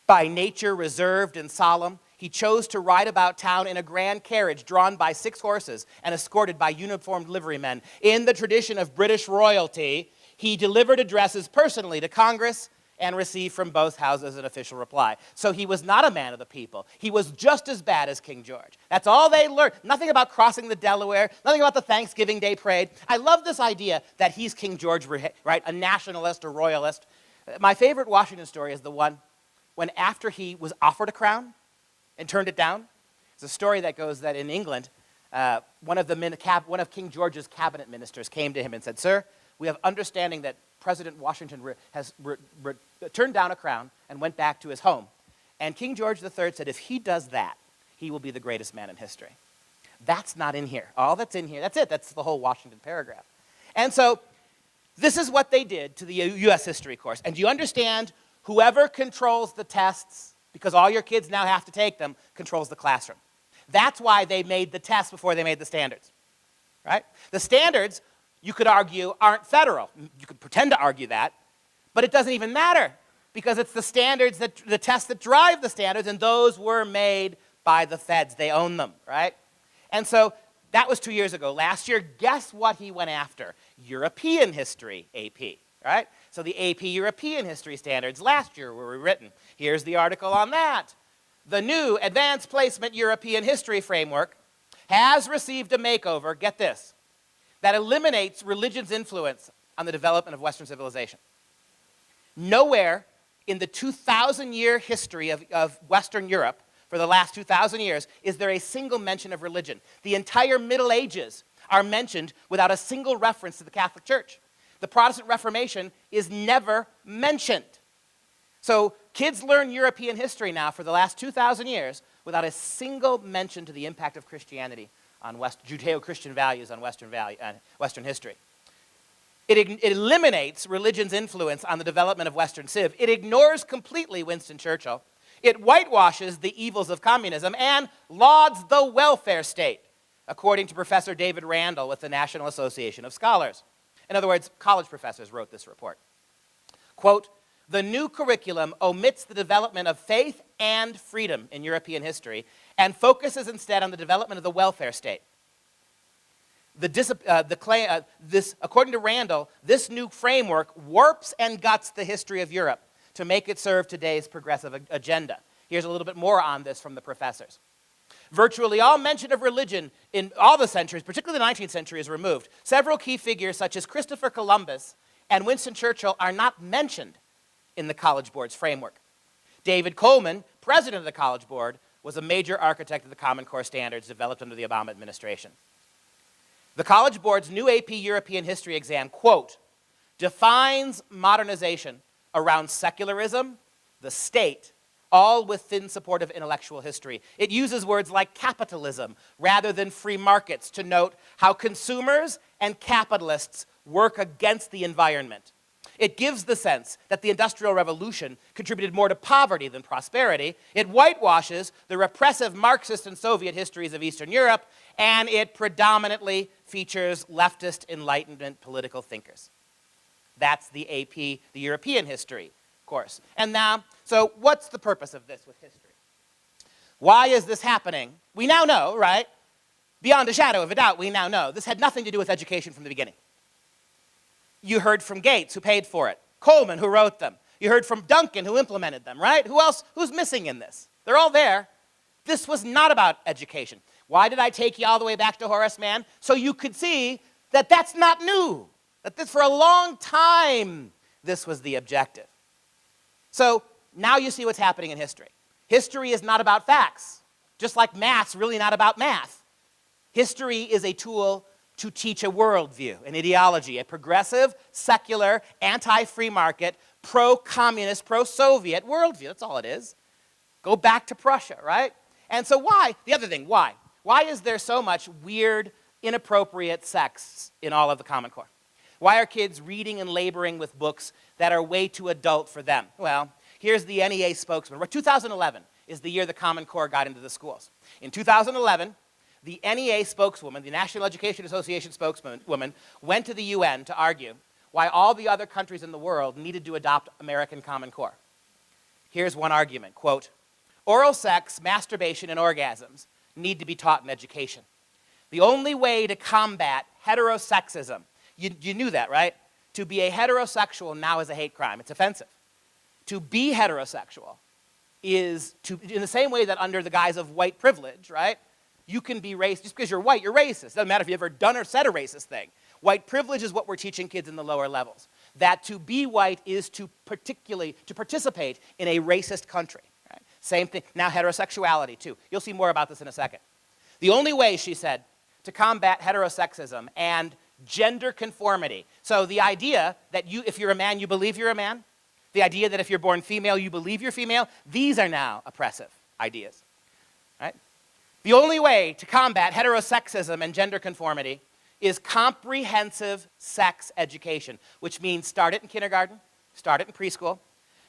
By nature reserved and solemn, he chose to ride about town in a grand carriage drawn by 6 horses and escorted by uniformed liverymen. In the tradition of British royalty, he delivered addresses personally to Congress and received from both houses an official reply. So he was not a man of the people. He was just as bad as King George. That's all they learned. Nothing about crossing the Delaware, nothing about the Thanksgiving Day parade. I love this idea that he's King George, right? A nationalist or royalist. My favorite Washington story is the one when after he was offered a crown and turned it down. It's a story that goes that in England, one of King George's cabinet ministers came to him and said, "Sir, we have understanding that President Washington has turned down a crown and went back to his home." And King George III said, "If he does that, he will be the greatest man in history." That's not in here. All that's in here, that's it. That's the whole Washington paragraph. And so this is what they did to the U.S. history course. And do you understand? Whoever controls the tests, because all your kids now have to take them, controls the classroom. That's why they made the tests before they made the standards, right? The standards, you could argue, aren't federal. You could pretend to argue that, but it doesn't even matter because it's the standards, the tests that drive the standards, and those were made by the feds. They own them, right? And so that was 2 years ago. Last year, guess what he went after? European history, AP, right? So the AP European history standards last year were rewritten. Here's the article on that. The new Advanced Placement European History Framework has received a makeover, get this, that eliminates religion's influence on the development of Western civilization. Nowhere in the 2,000-year history of Western Europe, for the last 2,000 years, is there a single mention of religion. The entire Middle Ages are mentioned without a single reference to the Catholic Church. The Protestant Reformation is never mentioned. So kids learn European history now for the last 2,000 years without a single mention to the impact of Christianity on Judeo-Christian values on Western history. It eliminates religion's influence on the development of Western civ. It ignores completely Winston Churchill. It whitewashes the evils of communism and lauds the welfare state, according to Professor David Randall with the National Association of Scholars. In other words, college professors wrote this report. Quote, "The new curriculum omits the development of faith and freedom in European history and focuses instead on the development of the welfare state. According to Randall, this new framework warps and guts the history of Europe to make it serve today's progressive agenda." Here's a little bit more on this from the professors. "Virtually all mention of religion in all the centuries, particularly the 19th century, is removed. Several key figures such as Christopher Columbus and Winston Churchill are not mentioned in the College Board's framework. David Coleman, president of the College Board, was a major architect of the Common Core standards developed under the Obama administration. The College Board's new AP European History exam, quote, defines modernization around secularism, the state, all with thin support of intellectual history. It uses words like capitalism rather than free markets to note how consumers and capitalists work against the environment. It gives the sense that the Industrial Revolution contributed more to poverty than prosperity. It whitewashes the repressive Marxist and Soviet histories of Eastern Europe, and it predominantly features leftist Enlightenment political thinkers." That's the AP, the European history course. And now, so what's the purpose of this with history? Why is this happening? We now know, right? Beyond a shadow of a doubt, we now know. This had nothing to do with education from the beginning. You heard from Gates, who paid for it. Coleman, who wrote them. You heard from Duncan, who implemented them, right? Who else? Who's missing in this? They're all there. This was not about education. Why did I take you all the way back to Horace Mann? So you could see that that's not new. That this, for a long time, this was the objective. So now you see what's happening in history. History is not about facts, just like math's really not about math. History is a tool to teach a worldview, an ideology, a progressive, secular, anti-free market, pro-communist, pro-Soviet worldview. That's all it is. Go back to Prussia, right? And so why? The other thing, why? Why is there so much weird, inappropriate sex in all of the Common Core? Why are kids reading and laboring with books that are way too adult for them? Well, here's the NEA spokesman. 2011 is the year the Common Core got into the schools. In 2011, the NEA spokeswoman, the National Education Association spokeswoman, went to the UN to argue why all the other countries in the world needed to adopt American Common Core. Here's one argument, quote, "Oral sex, masturbation, and orgasms need to be taught in education. The only way to combat heterosexism," you knew that, right? To be a heterosexual now is a hate crime. It's offensive. To be heterosexual is in the same way that under the guise of white privilege, right? You can be racist. Just because you're white, you're racist. Doesn't matter if you've ever done or said a racist thing. White privilege is what we're teaching kids in the lower levels. That to be white is to participate in a racist country. Right? Same thing. Now heterosexuality, too. You'll see more about this in a second. The only way, she said, to combat heterosexism and gender conformity. So the idea that if you're a man, you believe you're a man. The idea that if you're born female, you believe you're female. These are now oppressive ideas. Right? The only way to combat heterosexism and gender conformity is comprehensive sex education, which means start it in kindergarten, start it in preschool,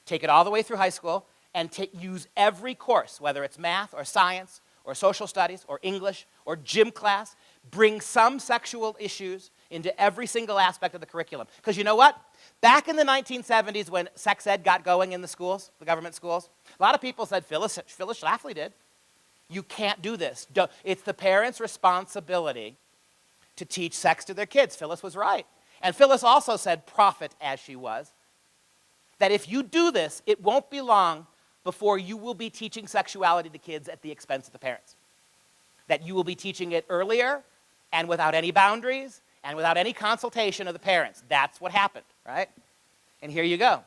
take it all the way through high school, and use every course, whether it's math or science or social studies or English or gym class, bring some sexual issues into every single aspect of the curriculum. Because you know what? Back in the 1970s when sex ed got going in the schools, the government schools, a lot of people said, Phyllis Schlafly did. You can't do this. It's the parents' responsibility to teach sex to their kids. Phyllis was right. And Phyllis also said, prophet as she was, that if you do this, it won't be long before you will be teaching sexuality to kids at the expense of the parents. That you will be teaching it earlier and without any boundaries and without any consultation of the parents. That's what happened, right? And here you go.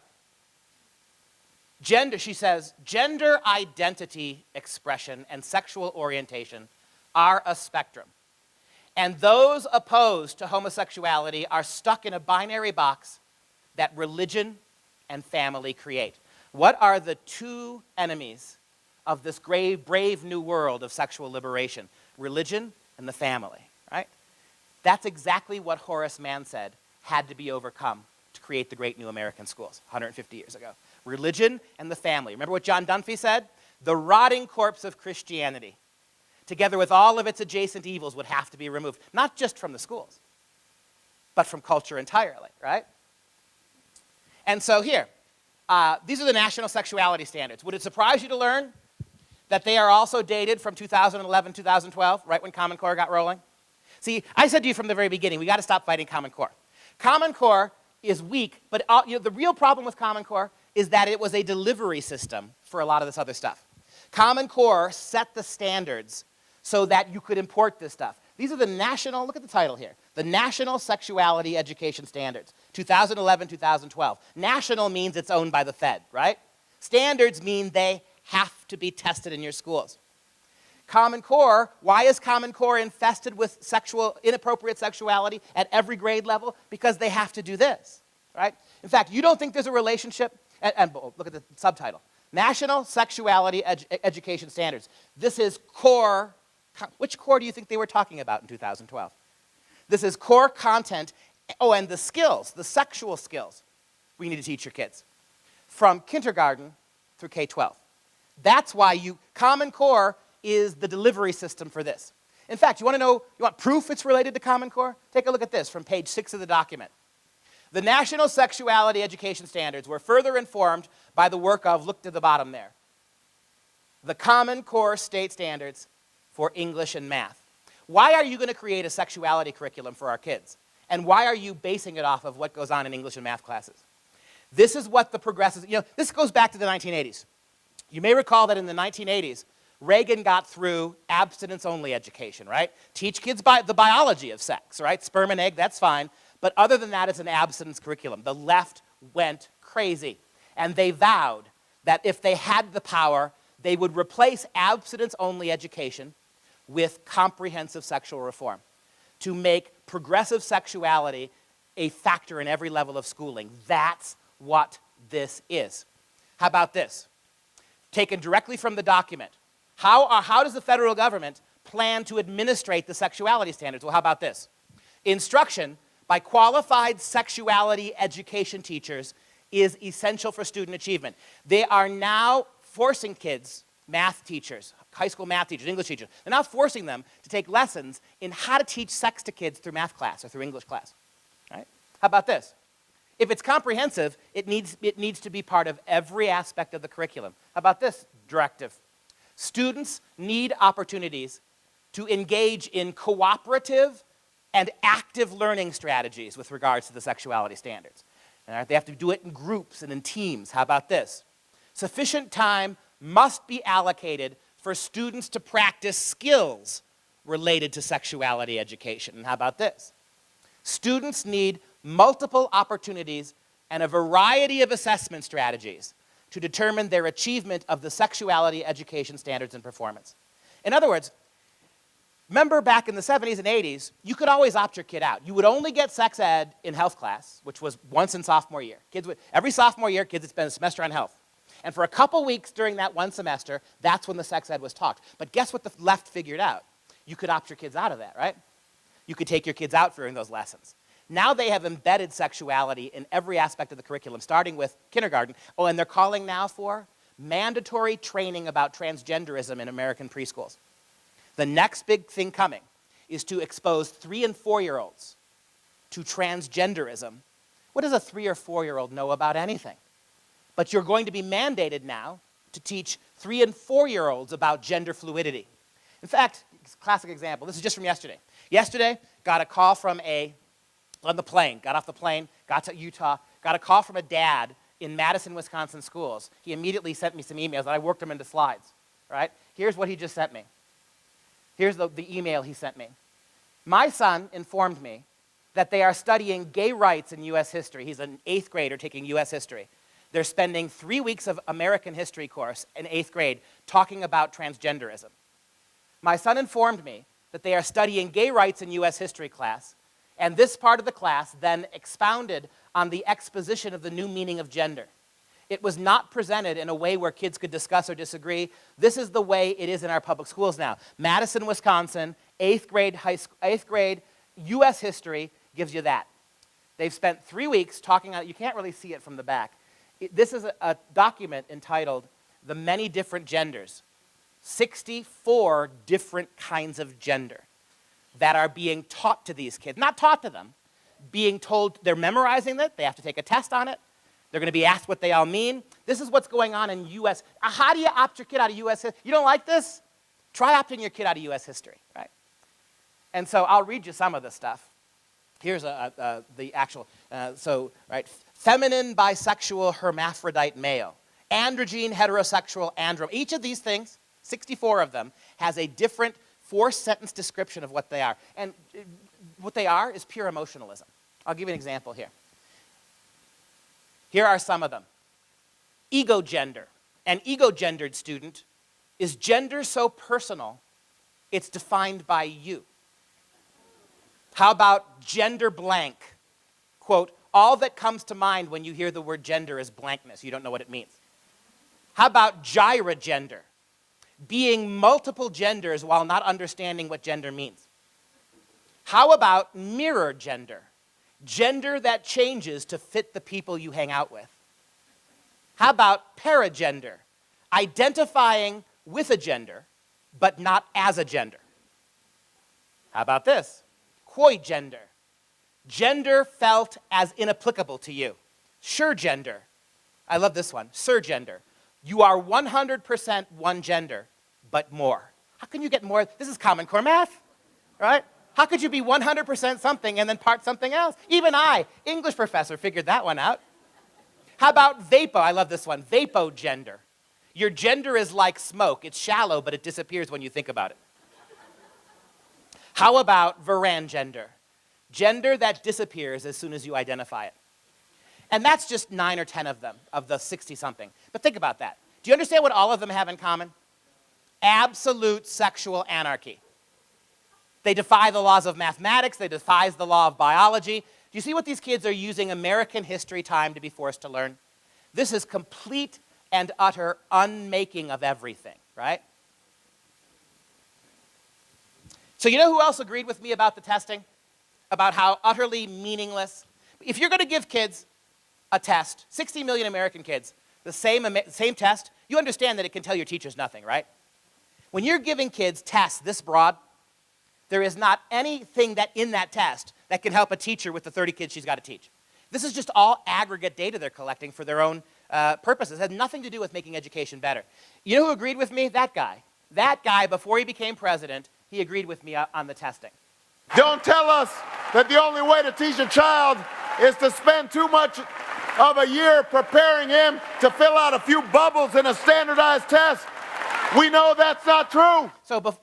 Gender, she says, gender identity expression and sexual orientation are a spectrum. And those opposed to homosexuality are stuck in a binary box that religion and family create. What are the two enemies of this brave new world of sexual liberation? Religion and the family, right? That's exactly what Horace Mann said had to be overcome to create the great new American schools 150 years ago. Religion and the family. Remember what John Dunphy said? The rotting corpse of Christianity, together with all of its adjacent evils, would have to be removed, not just from the schools, but from culture entirely, right? And so here, these are the national sexuality standards. Would it surprise you to learn that they are also dated from 2011, 2012, right when Common Core got rolling? See, I said to you from the very beginning, we got to stop fighting Common Core. Common Core is weak, but the real problem with Common Core is that it was a delivery system for a lot of this other stuff. Common Core set the standards so that you could import this stuff. These are the national, look at the title here, the National Sexuality Education Standards, 2011, 2012. National means it's owned by the Fed, right? Standards mean they have to be tested in your schools. Common Core, why is Common Core infested with inappropriate sexuality at every grade level? Because they have to do this, right? In fact, you don't think there's a relationship, and look at the subtitle, National Sexuality Education Standards. This is core, which core do you think they were talking about in 2012? This is core content, and the skills, the sexual skills we need to teach your kids from kindergarten through K-12. That's why Common Core is the delivery system for this. In fact, you want proof it's related to Common Core? Take a look at this from page 6 of the document. The National Sexuality Education Standards were further informed by the work of, look to the bottom there, the Common Core State Standards for English and Math. Why are you going to create a sexuality curriculum for our kids? And why are you basing it off of what goes on in English and math classes? This is what the progressives, this goes back to the 1980s. You may recall that in the 1980s, Reagan got through abstinence-only education, right? Teach kids the biology of sex, right? Sperm and egg, that's fine. But other than that, it's an abstinence curriculum. The left went crazy. And they vowed that if they had the power, they would replace abstinence-only education with comprehensive sexual reform to make progressive sexuality a factor in every level of schooling. That's what this is. How about this? Taken directly from the document. How does the federal government plan to administrate the sexuality standards? Well, how about this? Instruction by qualified sexuality education teachers is essential for student achievement. They are now forcing kids, math teachers, high school math teachers, English teachers, they're now forcing them to take lessons in how to teach sex to kids through math class or through English class. Right? How about this? If it's comprehensive, it needs to be part of every aspect of the curriculum. How about this directive? Students need opportunities to engage in cooperative and active learning strategies with regards to the sexuality standards. They have to do it in groups and in teams. How about this? Sufficient time must be allocated for students to practice skills related to sexuality education. And how about this? Students need multiple opportunities and a variety of assessment strategies to determine their achievement of the sexuality education standards and performance. In other words, remember back in the 70s and 80s, you could always opt your kid out. You would only get sex ed in health class, which was once in sophomore year. Every sophomore year, kids would spend a semester on health. And for a couple weeks during that one semester, that's when the sex ed was taught. But guess what the left figured out? You could opt your kids out of that, right? You could take your kids out during those lessons. Now they have embedded sexuality in every aspect of the curriculum, starting with kindergarten. Oh, and they're calling now for mandatory training about transgenderism in American preschools. The next big thing coming is to expose 3- and 4-year-olds to transgenderism. What does a 3- or 4-year-old know about anything? But you're going to be mandated now to teach 3- and 4-year-olds about gender fluidity. In fact, classic example, this is just from yesterday. Yesterday, got a call from on the plane, got off the plane, got to Utah, got a call from a dad in Madison, Wisconsin schools. He immediately sent me some emails, and I worked them into slides, right? Here's what he just sent me. Here's the email he sent me. My son informed me that they are studying gay rights in U.S. history. He's an 8th grader taking U.S. history. they're spending 3 weeks of American history course in 8th grade talking about transgenderism. My son informed me that they are studying gay rights in U.S. history class, and this part of the class then expounded on the exposition of the new meaning of gender. It was not presented in a way where kids could discuss or disagree. This is the way it is in our public schools now. Madison, Wisconsin, 8th grade U.S. history gives you that. They've spent 3 weeks talking on it. You can't really see it from the back. This is a document entitled The Many Different Genders. 64 different kinds of gender that are being taught to these kids. Not taught to them, being told they're memorizing it, they have to take a test on it, they're going to be asked what they all mean. This is what's going on in U.S. How do you opt your kid out of U.S. history? You don't like this? Try opting your kid out of U.S. history, right? And so I'll read you some of this stuff. Here's the actual, right, feminine, bisexual, hermaphrodite, male, androgyne, heterosexual, andro. Each of these things, 64 of them, has a different 4-sentence description of what they are. And what they are is pure emotionalism. I'll give you an example here. Here are some of them. Egogender. An egogendered student is gender so personal, it's defined by you. How about gender blank? Quote, all that comes to mind when you hear the word gender is blankness. You don't know what it means. How about gyrogender? Being multiple genders while not understanding what gender means. How about mirror gender? Gender that changes to fit the people you hang out with. How about paragender? Identifying with a gender, but not as a gender. How about this? Quoigender. Gender felt as inapplicable to you. Surgender. I love this one. Surgender. You are 100% one gender, but more. How can you get more? This is Common Core math, right? How could you be 100% something and then part something else? Even I, English professor, figured that one out. How about vapo? I love this one. Vapogender. Your gender is like smoke. It's shallow, but it disappears when you think about it. How about verangender? Gender that disappears as soon as you identify it. And that's just 9 or 10 of them, of the 60-something. But think about that. Do you understand what all of them have in common? Absolute sexual anarchy. They defy the laws of mathematics. They defy the law of biology. Do you see what these kids are using American history time to be forced to learn? This is complete and utter unmaking of everything, right? So you know who else agreed with me about the testing? About how utterly meaningless. If you're going to give kids a test, 60 million American kids, the same test, you understand that it can tell your teachers nothing, right? When you're giving kids tests this broad, there is not anything that in that test that can help a teacher with the 30 kids she's got to teach. This is just all aggregate data they're collecting for their own purposes. It has nothing to do with making education better. You know who agreed with me? That guy. That guy, before he became president, he agreed with me on the testing. Don't tell us that the only way to teach a child is to spend too much of a year preparing him to fill out a few bubbles in a standardized test. We know that's not true. So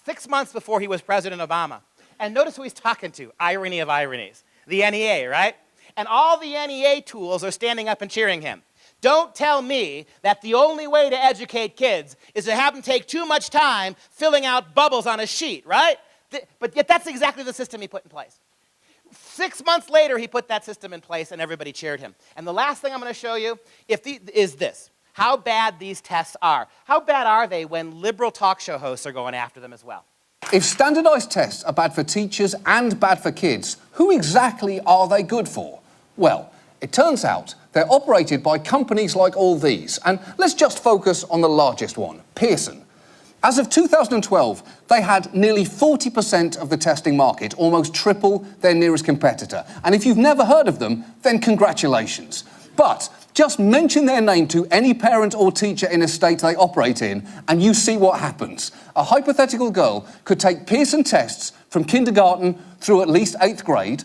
6 months before he was President Obama, and notice who he's talking to, irony of ironies, the NEA, right? And all the NEA tools are standing up and cheering him. Don't tell me that the only way to educate kids is to have them take too much time filling out bubbles on a sheet, right? But yet that's exactly the system he put in place. 6 months later, he put that system in place, and everybody cheered him. And the last thing I'm going to show you is this. How bad these tests are. How bad are they when liberal talk show hosts are going after them as well? If standardised tests are bad for teachers and bad for kids, who exactly are they good for? Well, it turns out they're operated by companies like all these. And let's just focus on the largest one, Pearson. As of 2012, they had nearly 40% of the testing market, almost triple their nearest competitor. And if you've never heard of them, then congratulations. But just mention their name to any parent or teacher in a state they operate in, and you see what happens. A hypothetical girl could take Pearson tests from kindergarten through at least 8th grade,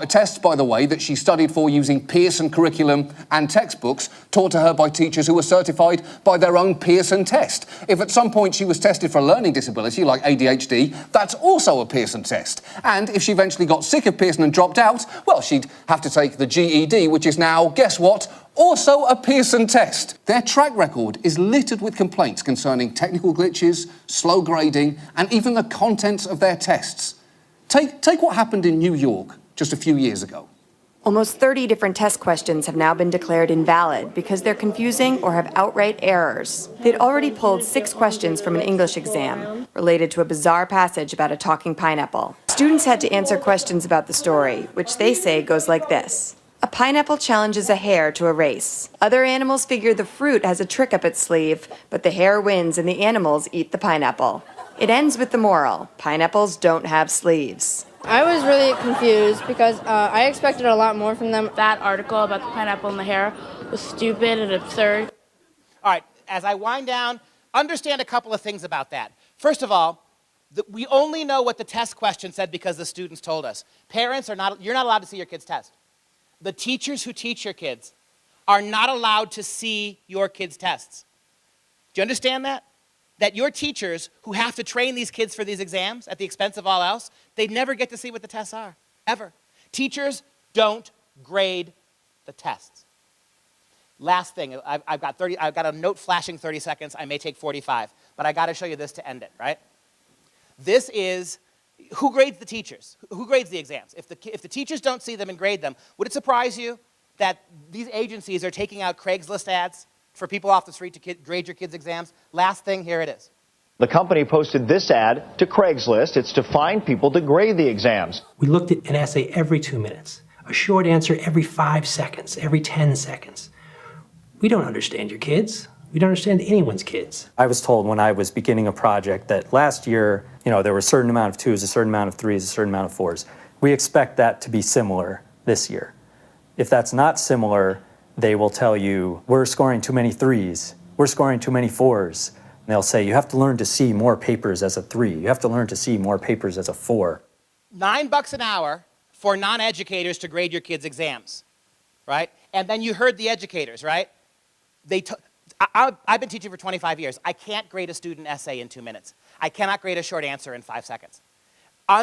tests, by the way, that she studied for using Pearson curriculum and textbooks taught to her by teachers who were certified by their own Pearson test. If at some point she was tested for a learning disability like ADHD, that's also a Pearson test. And if she eventually got sick of Pearson and dropped out, well, she'd have to take the GED, which is now, guess what? Also a Pearson test. Their track record is littered with complaints concerning technical glitches, slow grading, and even the contents of their tests. Take what happened in New York just a few years ago. Almost 30 different test questions have now been declared invalid because they're confusing or have outright errors. They'd already pulled 6 questions from an English exam related to a bizarre passage about a talking pineapple. Students had to answer questions about the story, which they say goes like this. A pineapple challenges a hare to a race. Other animals figure the fruit has a trick up its sleeve, but the hare wins and the animals eat the pineapple. It ends with the moral: pineapples don't have sleeves. I was really confused because I expected a lot more from them. That article about the pineapple and the hare was stupid and absurd. All right, as I wind down, understand a couple of things about that. First of all, we only know what the test question said because the students told us. Parents you're not allowed to see your kids' test. The teachers who teach your kids are not allowed to see your kids' tests. Do you understand that? That your teachers who have to train these kids for these exams at the expense of all else, they never get to see what the tests are, ever. Teachers don't grade the tests. Last thing, I've got a note flashing 30 seconds. I may take 45, but I got to show you this to end it, right? This is who grades the teachers? Who grades the exams? If the teachers don't see them and grade them, would it surprise you that these agencies are taking out Craigslist ads for people off the street to grade your kids' exams? Last thing, here it is. The company posted this ad to Craigslist. It's to find people to grade the exams. We looked at an essay every 2 minutes, a short answer every 5 seconds, every 10 seconds. We don't understand your kids. We don't understand anyone's kids. I was told when I was beginning a project that last year, there were a certain amount of 2s, a certain amount of 3s, a certain amount of 4s. We expect that to be similar this year. If that's not similar, they will tell you, we're scoring too many 3s, we're scoring too many 4s. And they'll say, you have to learn to see more papers as a 3. You have to learn to see more papers as a 4. $9 an hour for non-educators to grade your kids' exams, right? And then you heard the educators, right? I've been teaching for 25 years. I can't grade a student essay in 2 minutes. I cannot grade a short answer in 5 seconds.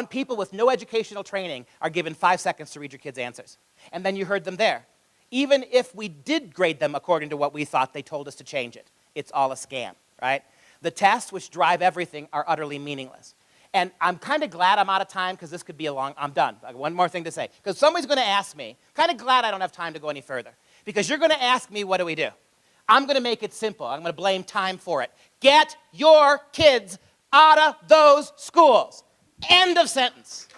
People with no educational training are given 5 seconds to read your kids' answers. And then you heard them there. Even if we did grade them according to what we thought, they told us to change it. It's all a scam, right? The tests, which drive everything, are utterly meaningless. And I'm kind of glad I'm out of time because this could be I'm done. One more thing to say. Because somebody's going to ask me, kind of glad I don't have time to go any further. Because you're going to ask me, what do we do? I'm going to make it simple. I'm going to blame time for it. Get your kids out of those schools. End of sentence.